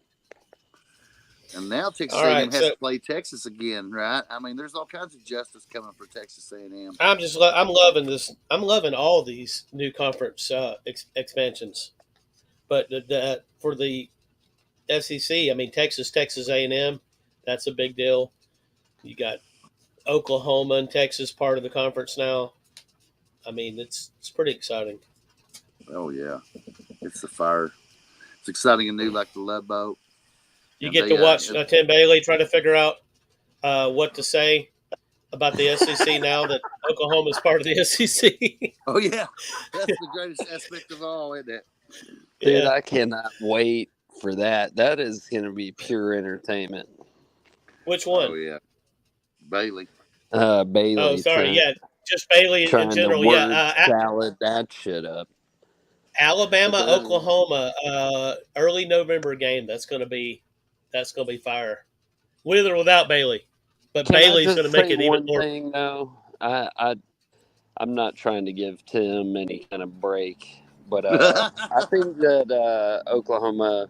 And now Texas A&M has to play Texas again, right? I mean, there's all kinds of justice coming for Texas A&M. I'm loving this. I'm loving all these new conference expansions, but for the SEC, I mean Texas A&M, that's a big deal. You got Oklahoma and Texas part of the conference now. I mean, it's pretty exciting. Oh yeah, it's the fire. It's exciting and new, like the Love Boat. You get to watch Tim Bailey try to figure out what to say about the SEC now that Oklahoma is part of the SEC. Oh, yeah. That's the greatest aspect of all, isn't it? Dude, I cannot wait for that. That is going to be pure entertainment. Which one? Oh, yeah. Bailey. Bailey. Oh, sorry. Yeah, just Bailey in general. Salad that shit up. Alabama, Oklahoma, early November game. That's gonna be fire, with or without Bailey. But Can I Bailey's going just to make say it even one more. thing though? I'm not trying to give Tim any kind of break, but I think that Oklahoma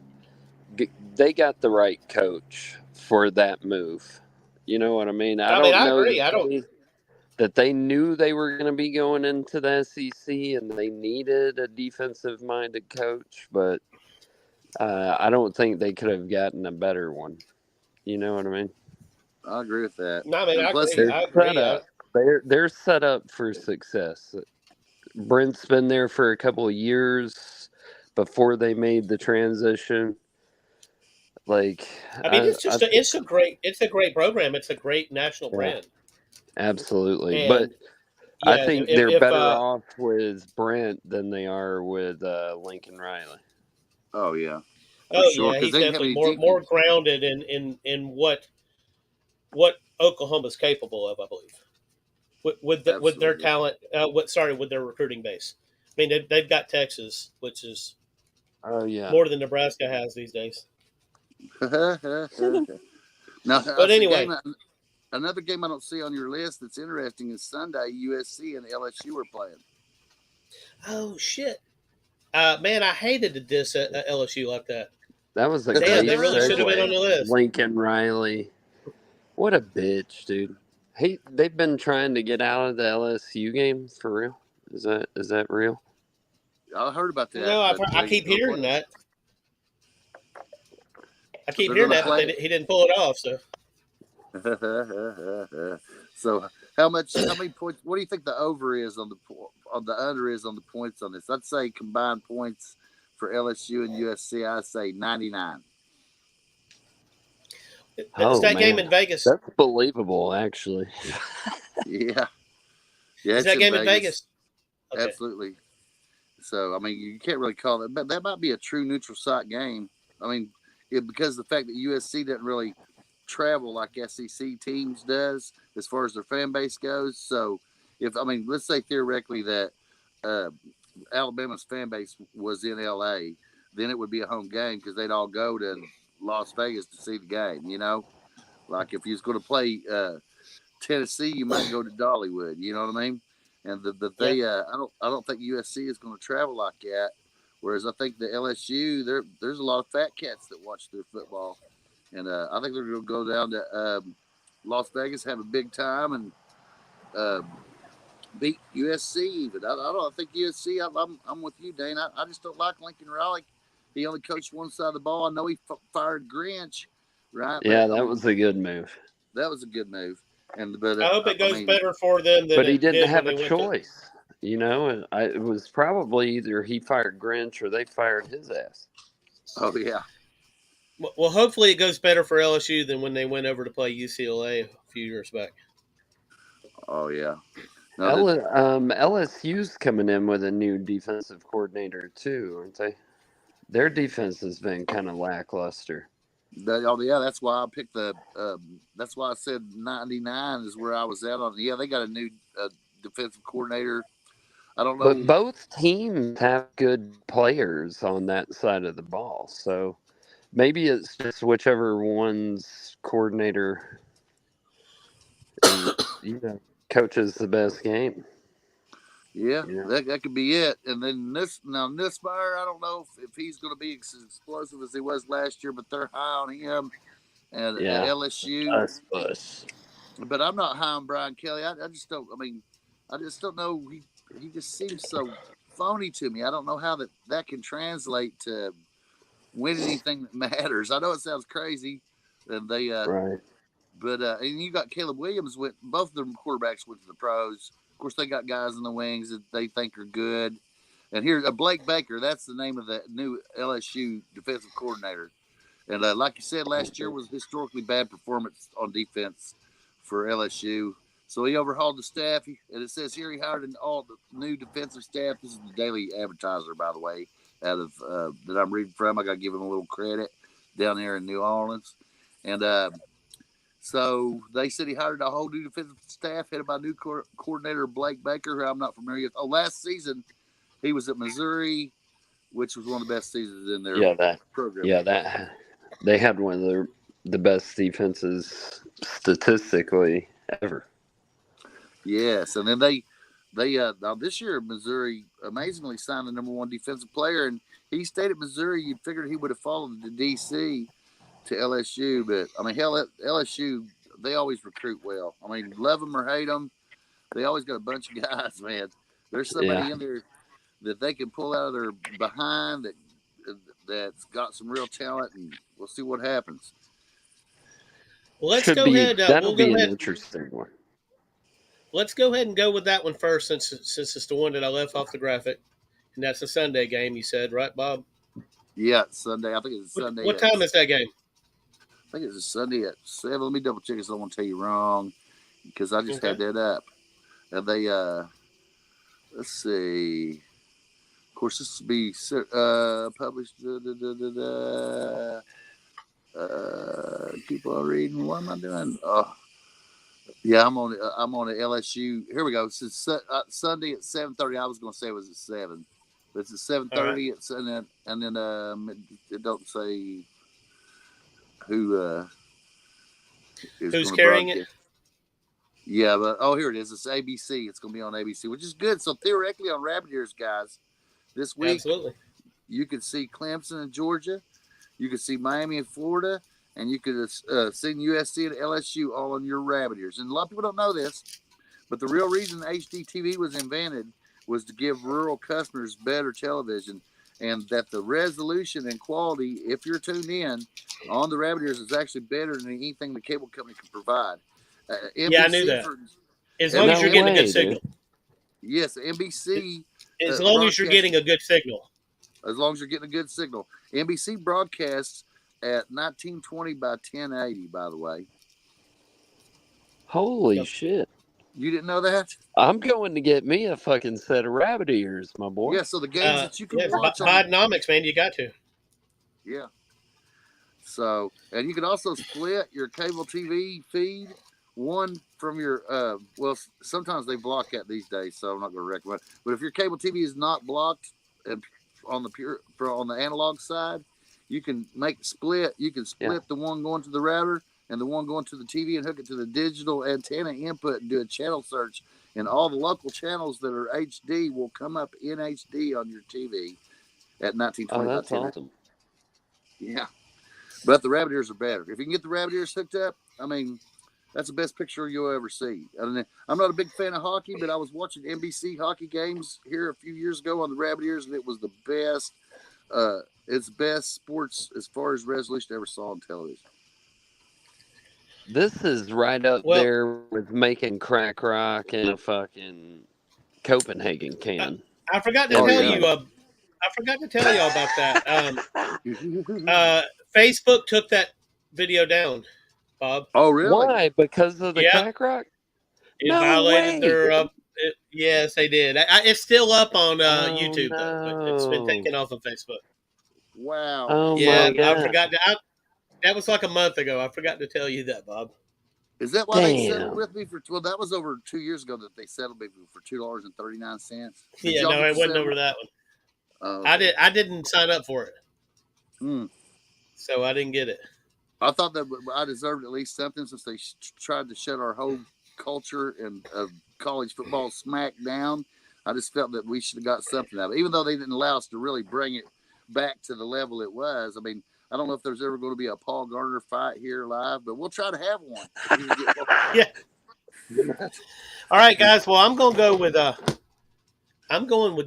they got the right coach for that move. You know what I mean? I I mean, don't I know agree. I don't. that they knew they were going to be going into the SEC and they needed a defensive minded coach, but I don't think they could have gotten a better one. You know what I mean? I agree with that. No, I mean, And I plus, agree. They're I set agree. up. They're set up for success. Brent's been there for a couple of years before they made the transition. Like I mean, it's I just it's a great program. It's a great national yeah, brand. absolutely. But And I yeah, think they're better off with Brent than they are with Lincoln Riley. oh yeah, for oh sure, yeah, because he's they didn't have definitely any more defense. grounded in what Oklahoma's capable of, I believe, with their Absolutely. talent. With their recruiting base. I mean, they've got Texas, which is Oh yeah. more than Nebraska has these days. Now, But that's a game. anyway, Another game I don't see on your list that's interesting is Sunday. USC and LSU are playing. oh shit, man, I hated to diss LSU like that. That was a Damn, great they really should have been on segue. the list. Lincoln Riley. What a bitch, dude. They've been trying to get out of the LSU game for real. Is that real? I heard about that, No, but I keep hearing that. I keep they're hearing going to that, but play. he didn't pull it off. So So how many points? What do you think the over is on the under is on the points on this? I'd say combined points for LSU and USC. I'd say 99. is Oh that game man, in Vegas? that's believable. Actually, Yeah, yeah, Is it's that in game in Vegas. Vegas? Okay. Absolutely. So I mean, you can't really call it, but that might be a true neutral site game. I mean, because the fact that USC didn't really travel like SEC teams does as far as their fan base goes. So let's say theoretically that uh, Alabama's fan base was in LA, then it would be a home game because they'd all go to Las Vegas to see the game. You know, like if you was going to play Tennessee, you might go to Dollywood. You know what I mean? And Yeah. I don't think USC is going to travel like that. Whereas I think the LSU, there's a lot of fat cats that watch their football, and I think they're going to go down to Las Vegas, have a big time, and beat USC. But I don't think USC. I'm with you, Dane. I just don't like Lincoln Riley. He only coached one side of the ball. I know he fired Grinch, right? yeah, But I that mean, was a good move. that was a good move. But I hope it I goes mean, better for them than But he it didn't did when have a they went to. choice. You know, and it was probably either he fired Grinch or they fired his ass. oh yeah. Well, hopefully it goes better for LSU than when they went over to play UCLA a few years back. Oh yeah. No, LSU's coming in with a new defensive coordinator too, aren't they? Their defense has been kind of lackluster. yeah, that's why I picked the. That's why I said 99 is where I was at on. Yeah, they got a new defensive coordinator. I don't But know. both teams have good players on that side of the ball, so maybe it's just whichever one's coordinator is, coaches the best game. Yeah, Yeah. that could be it. And then Nussmeier, I don't know if he's going to be as explosive as he was last year, but they're high on him and Yeah. LSU. Us. But I'm not high on Brian Kelly. I just don't. I mean, I just don't know. He just seems so phony to me. I don't know how that can translate to win anything that matters. I know it sounds crazy, and they Right. but and you got Caleb Williams. Both of their quarterbacks went to the pros. Of course, they got guys in the wings that they think are good. And here's Blake Baker. That's the name of the new LSU defensive coordinator. And like you said, last year was historically bad performance on defense for LSU. So he overhauled the staff, and it says here he hired all the new defensive staff. This is the Daily Advertiser, by the way, out of that I'm reading from. I got to give him a little credit down there in New Orleans, and so they said he hired a whole new defensive staff headed by new coordinator Blake Baker, who I'm not familiar with. Oh, last season he was at Missouri, which was one of the best seasons in their program. Yeah, that they had one of the best defenses statistically ever. Yes, and then now this year Missouri amazingly signed the number 1 defensive player, and he stayed at Missouri. You'd figured he would have followed to DC to LSU, but I mean, hell, LSU, they always recruit well. I mean, love them or hate them, they always got a bunch of guys, man. There's somebody in there that they can pull out of their behind that's got some real talent, and we'll see what happens. Well, let's go ahead. That'll be an interesting one. Let's go ahead and go with that one first, since it's the one that I left off the graphic, and that's the Sunday game. You said, right, Bob? Yeah, it's Sunday. I think it's Sunday. What time is that game? I think it's a Sunday at 7. Let me double check this. I don't want to tell you wrong because I just had that up. And they, let's see. Of course, this will be published. Keep on reading. What am I doing? Oh, yeah, I'm on the LSU. Here we go. It's Sunday at 7:30. I was going to say it was at 7. But it's at 7:30. Right. And then it don't say who's carrying it. Yeah, but here it is. It's ABC. It's going to be on ABC, which is good. So theoretically, on Rabbit Ears, guys, this week, absolutely, you could see Clemson and Georgia, you could see Miami and Florida, and you could see USC and LSU all on your Rabbit Ears. And a lot of people don't know this, but the real reason HDTV was invented was to give rural customers better television, and that the resolution and quality, if you're tuned in on the Rabbit Ears, is actually better than anything the cable company can provide. Yeah, I knew that. As long as you're getting a good signal. Yes, NBC. As long as you're getting a good signal. As long as you're getting a good signal. NBC broadcasts at 1920 by 1080, by the way. Holy shit. You didn't know that? I'm going to get me a fucking set of Rabbit Ears, my boy. Yeah, so the games that you can watch on Bidenomics, man, you got to. Yeah. So, and you can also split your cable TV feed, one from your, well, sometimes they block that these days, so I'm not going to recommend it. But if your cable TV is not blocked on the analog side, you can make split. You can split the one going to the router and the one going to the TV and hook it to the digital antenna input and do a channel search. And all the local channels that are HD will come up in HD on your TV at 1920 by 1080. Oh, that's awesome. Yeah. But the Rabbit Ears are better. If you can get the Rabbit Ears hooked up, I mean, that's the best picture you'll ever see. I'm not a big fan of hockey, but I was watching NBC hockey games here a few years ago on the Rabbit Ears, and it was the best. It's best sports as far as resolution I ever saw on television. This is right up there with making crack rock in a fucking Copenhagen can. I forgot to tell you. I forgot to tell y'all about that. Facebook took that video down, Bob. Oh, really? Why? Because of the crack rock? It violated their. Yes, they did. It's still up on YouTube, though, but it's been taken off of Facebook. Wow. Oh, my God. I forgot to. That was like a month ago. I forgot to tell you that, Bob. Is that why they settled with me for? Well, that was over 2 years ago that they settled me for $2.39. Yeah, no, it wasn't over that one. Okay. I didn't sign up for it, so I didn't get it. I thought that I deserved at least something since they tried to shut our whole culture and college football smack down. I just felt that we should have got something out of it, even though they didn't allow us to really bring it back to the level it was. I mean, I don't know if there's ever going to be a Paul Garner fight here live, but we'll try to have one. Yeah. All right, guys. Well, I'm going to go with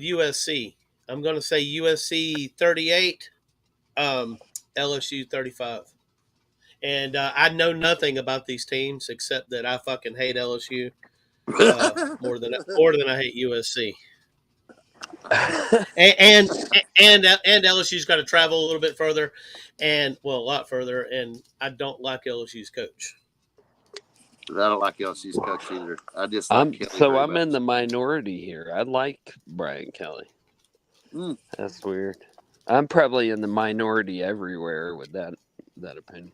USC. I'm going to say USC 38, LSU 35. And I know nothing about these teams except that I fucking hate LSU more than I hate USC. and LSU's got to travel a little bit further, a lot further. And I don't like LSU's coach. I don't like LSU's coach either. I just I'm in the minority here. I like Brian Kelly. That's weird. I'm probably in the minority everywhere with that opinion.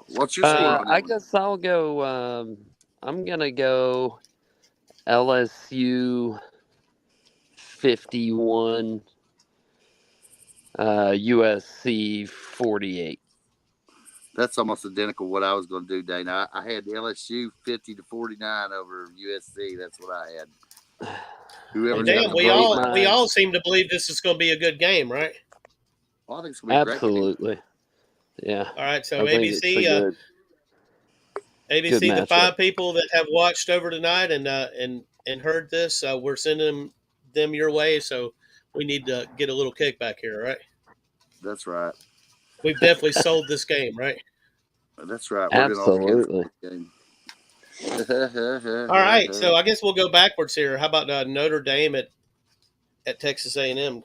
What's your score? I guess I'll go. I'm gonna go LSU 51, USC 48. That's almost identical to what I was going to do, Dana. I had LSU 50-49 over USC. That's what I had. Whoever's got Damn, the we break all seem to believe this is going to be a good game, right? I think it's going to be a great game. Absolutely. Yeah. All right, so I think it's a ABC, good the matchup. 5 people that have watched over tonight and heard this, we're sending them your way. So we need to get a little kickback here, right? That's right. We've definitely sold this game, right? That's right. We're Absolutely. game. All right, so I guess we'll go backwards here. How about Notre Dame at Texas A&M?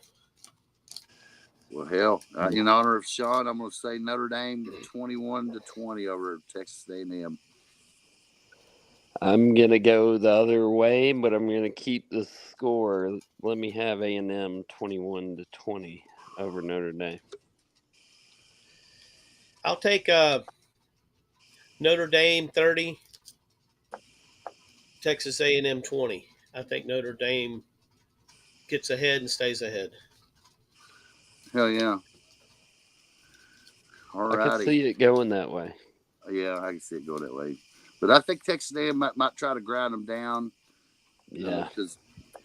Well, hell, in honor of Sean, I'm going to say Notre Dame 21-20 over Texas A&M. I'm going to go the other way, but I'm going to keep the score. Let me have A&M 21-20 over Notre Dame. I'll take Notre Dame 30, Texas A&M 20. I think Notre Dame gets ahead and stays ahead. Hell yeah. All righty. I can see it going that way. Yeah, I can see it going that way. But I think Texas A&M might try to grind them down. Yeah.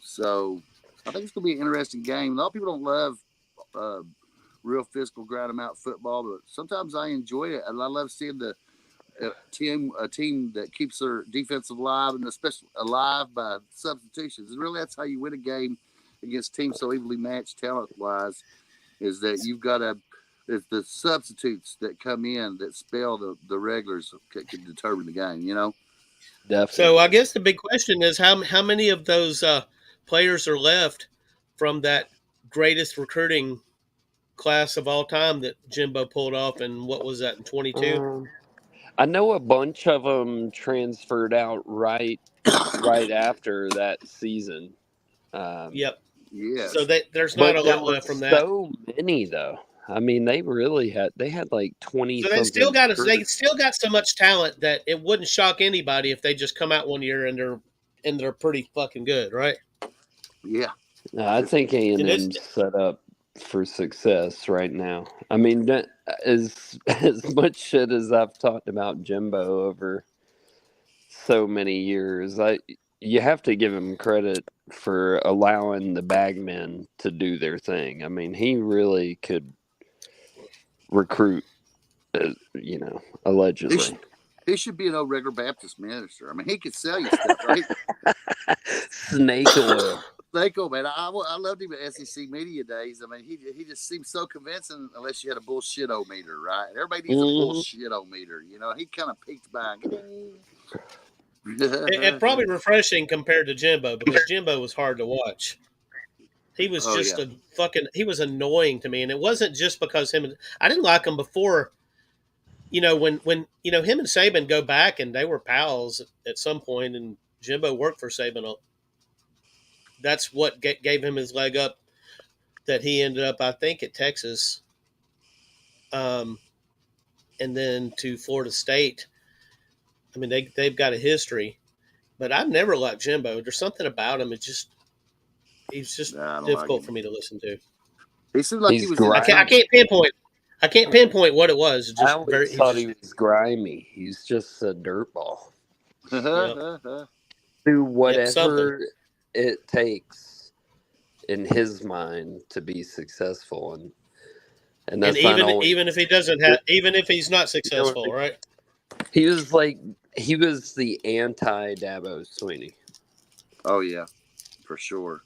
So I think it's going to be an interesting game. A lot of people don't love real physical grind them out football, but sometimes I enjoy it, and I love seeing a team that keeps their defense alive, and especially alive by substitutions. And really, that's how you win a game against teams so evenly matched talent-wise, is that you've got it's the substitutes that come in that spell the regulars can determine the game, you know? Definitely. So I guess the big question is how many of those players are left from that greatest recruiting class of all time that Jimbo pulled off, and what was that in 22? I know a bunch of them transferred out right after that season. Yep. Yeah. So there's not a lot left from that. So many though. I mean, they really had like 20. So they still got so much talent that it wouldn't shock anybody if they just come out one year and they're pretty fucking good, right? Yeah. No, I think A&M's set up for success right now. I mean, as much shit as I've talked about Jimbo over so many years, you have to give him credit for allowing the bagmen to do their thing. I mean, he really could recruit, allegedly. He should be an old regular Baptist minister. I mean, he could sell you stuff, right? Snake oil. Snake oil, man. I loved him at SEC media days. I mean, he just seemed so convincing unless you had a bullshit-o-meter, right? Everybody needs a bullshit-o-meter. You know, he kind of peeked by. It's probably refreshing compared to Jimbo, because Jimbo was hard to watch. He was he was annoying to me. And it wasn't just because I didn't like him before, when him and Saban go back and they were pals at some point, and Jimbo worked for Saban. That's what gave him his leg up, that he ended up, I think, at Texas. And then to Florida State. I mean, they've got a history, but I've never liked Jimbo. There's something about him. He's just difficult for me to listen to. He seemed like he was. I can't pinpoint. I can't pinpoint what it was. I always thought he was grimy. He's just a dirtball. Do whatever it takes in his mind to be successful, and that's even if he doesn't have, even if he's not successful, right? He was the anti-Dabo Swinney. Oh yeah, for sure.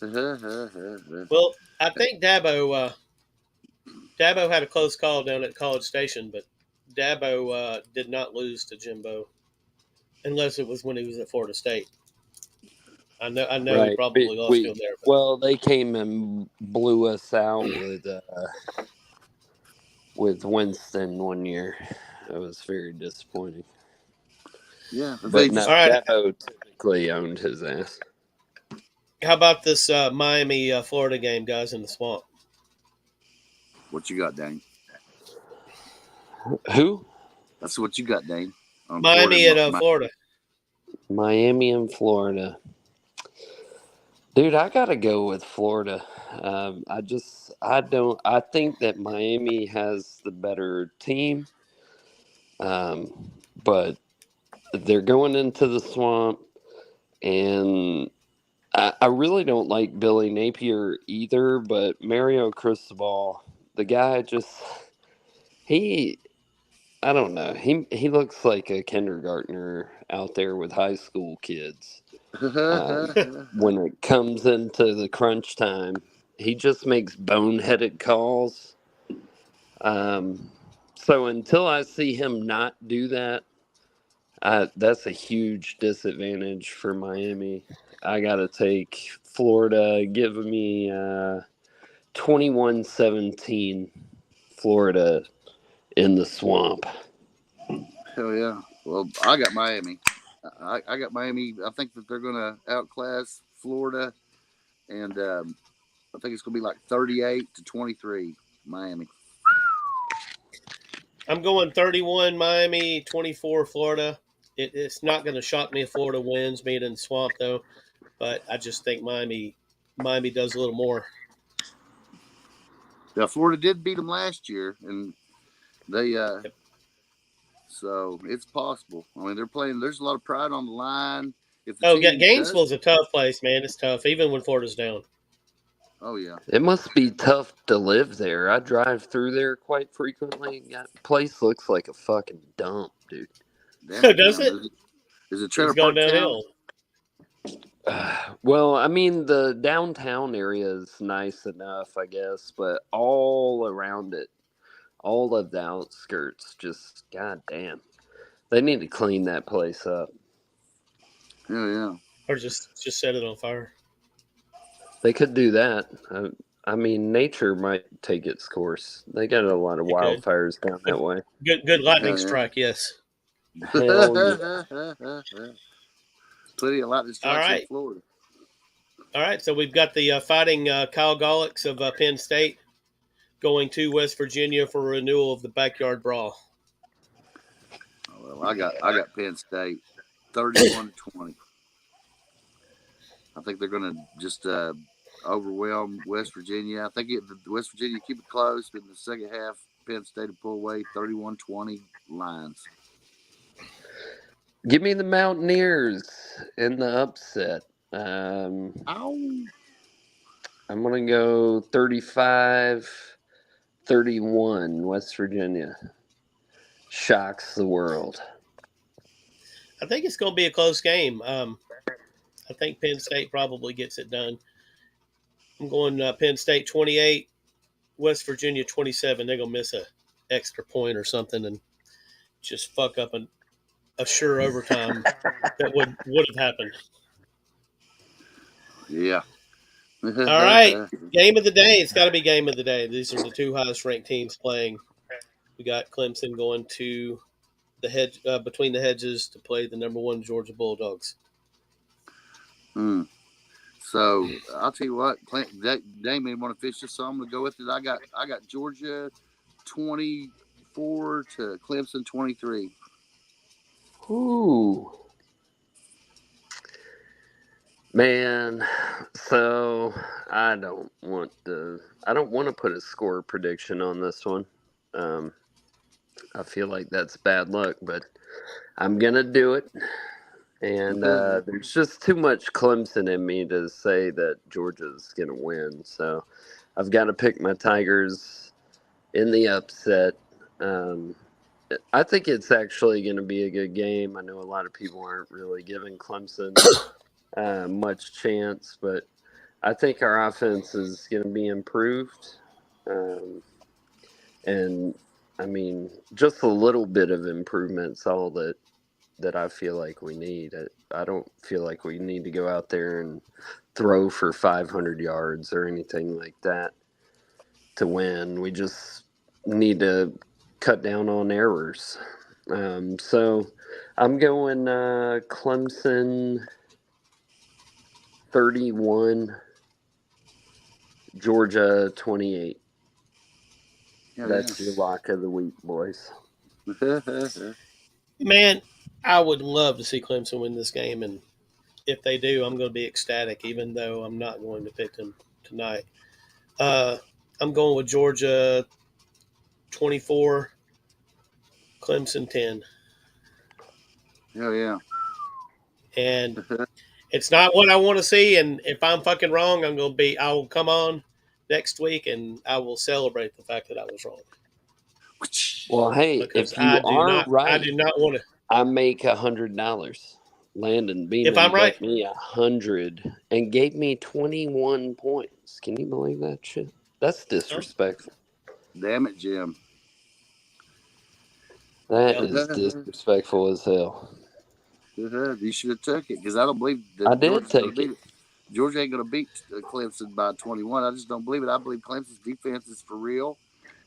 Well, I think Dabo had a close call down at College Station, but Dabo did not lose to Jimbo, unless it was when he was at Florida State. I know right. He probably lost him there. But. Well, they came and blew us out with Winston one year. It was very disappointing. Yeah, but no, Dabo typically owned his ass. How about this Miami Florida game, guys, in the swamp? What you got, Dane? Who? That's what you got, Dane. Miami at Florida. Miami and Florida. Dude, I gotta go with Florida. I think that Miami has the better team, but they're going into the swamp, and I really don't like Billy Napier either, but Mario Cristobal, the guy he, I don't know, he looks like a kindergartner out there with high school kids. When it comes into the crunch time, he just makes boneheaded calls. So until I see him not do that, that's a huge disadvantage for Miami. I got to take Florida. Give me 21-17 Florida in the swamp. Hell yeah. Well, I got Miami. I got Miami. I think that they're going to outclass Florida, and I think it's going to be like 38-23 Miami. I'm going 31 Miami, 24 Florida. It's not going to shock me if Florida wins, being in the swamp though. But I just think Miami does a little more. Yeah, Florida did beat them last year, and they so it's possible. I mean, they're playing. There's a lot of pride on the line. If the team Gainesville's a tough place, man. It's tough, even when Florida's down. Oh yeah, it must be tough to live there. I drive through there quite frequently. That place looks like a fucking dump, dude. Does it? Is it trailer It's going park downhill. Well, I mean, the downtown area is nice enough, I guess, but all around it, all of the outskirts, just goddamn, they need to clean that place up. Yeah. Or just set it on fire. They could do that. I mean, nature might take its course. They got a lot of wildfires down that way. Good lightning strike, yes. Hell yeah. Plenty of lightning strikes in Florida. All right, so we've got the fighting Kyle Gollocks of Penn State going to West Virginia for renewal of the backyard brawl. Well, I got Penn State 31-20. I think they're going to just overwhelm West Virginia. I think West Virginia keep it close, but in the second half, Penn State will pull away 31-20 Lions. Give me the Mountaineers in the upset. I'm going to go 35-31 West Virginia. Shocks the world. I think it's going to be a close game. I think Penn State probably gets it done. I'm going Penn State 28, West Virginia 27. They're going to miss a extra point or something and just fuck up a sure overtime that would have happened. Yeah. All right. Game of the day. It's got to be game of the day. These are the two highest ranked teams playing. We got Clemson going to the hedge between the hedges to play the number 1 Georgia Bulldogs. So I'll tell you what, Damien want to fish this, so I'm going to go with it. I got Georgia 24 to Clemson 23. Ooh. Man, so I don't want to put a score prediction on this one. I feel like that's bad luck, but I'm gonna do it. And there's just too much Clemson in me to say that Georgia's gonna win. So I've got to pick my Tigers in the upset. I think it's actually going to be a good game. I know a lot of people aren't really giving Clemson much chance, but I think our offense is going to be improved. And I mean, just a little bit of improvement's all that I feel like we need. I don't feel like we need to go out there and throw for 500 yards or anything like that to win. We just need to cut down on errors. So I'm going Clemson 31, Georgia 28. That's your lock of the week, boys. Man, I would love to see Clemson win this game and if they do, I'm going to be ecstatic, even though I'm not going to pick them tonight. I'm going with Georgia 24, Clemson 10. Hell yeah. And it's not what I want to see. And if I'm fucking wrong, I will come on next week and I will celebrate the fact that I was wrong. Well, hey, Because if you are right, I do not want to. I make $100. Landon Beeman If I'm right, bet me 100 and gave me 21 points. Can you believe that shit? That's disrespectful. Damn it, Jim. That is disrespectful as hell. You should have took it because I don't believe that I did take it. Georgia ain't going to beat Clemson by 21. I just don't believe it. I believe Clemson's defense is for real,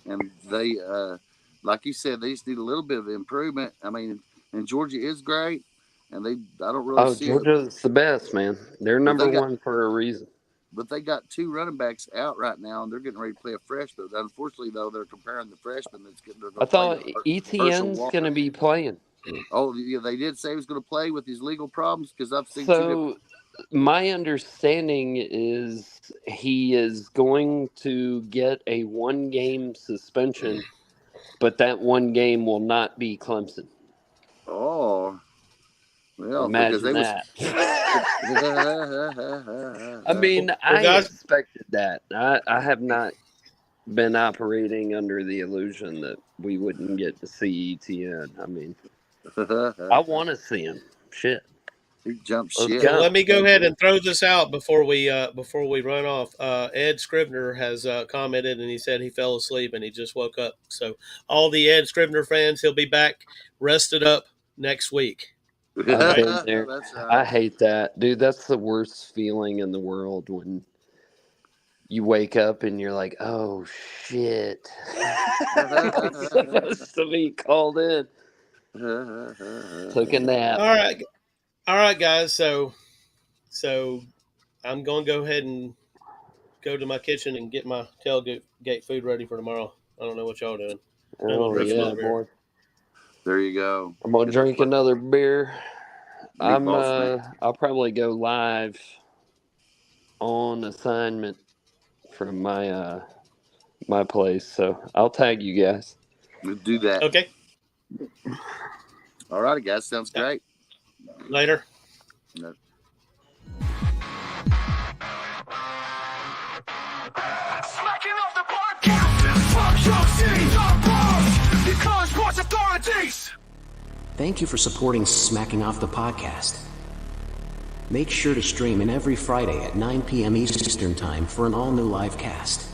and they, like you said, they just need a little bit of improvement. I mean, and Georgia is great, and I don't really see Georgia's the best, man. They're number one for a reason. But they got 2 running backs out right now, and they're getting ready to play a freshman. Unfortunately, though, they're comparing the freshman that's getting. I thought ETN's going to be playing. Oh, yeah, they did say he was going to play with his legal problems because I've seen. So, my understanding is he is going to get a 1-game suspension, but that 1 game will not be Clemson. Oh, well, imagine that. I mean, I expected that. I have not been operating under the illusion that we wouldn't get to see ETN. I mean, I want to see him. Shit. He jumped shit. Let me go ahead and throw this out before we run off. Ed Scrivener has commented, and he said he fell asleep and he just woke up. So all the Ed Scrivener fans, he'll be back rested up next week. I've been there. I hate that, dude. That's the worst feeling in the world when you wake up and you're like, "Oh shit, I'm supposed to be called in." Took a nap. All right, guys. So I'm going to go ahead and go to my kitchen and get my tailgate food ready for tomorrow. I don't know what y'all doing. Oh, yeah, boy. There you go. I'm gonna drink another beer. I'll probably go live on assignment from my my place, so I'll tag you guys. We'll do that. Okay. All righty, guys. Sounds great. Later. No. Smacking off the podcast. Fuck your city, our boss. Because sports authorities. Thank you for supporting Smacking Off the Podcast. Make sure to stream in every Friday at 9 p.m. Eastern Time for an all-new live cast.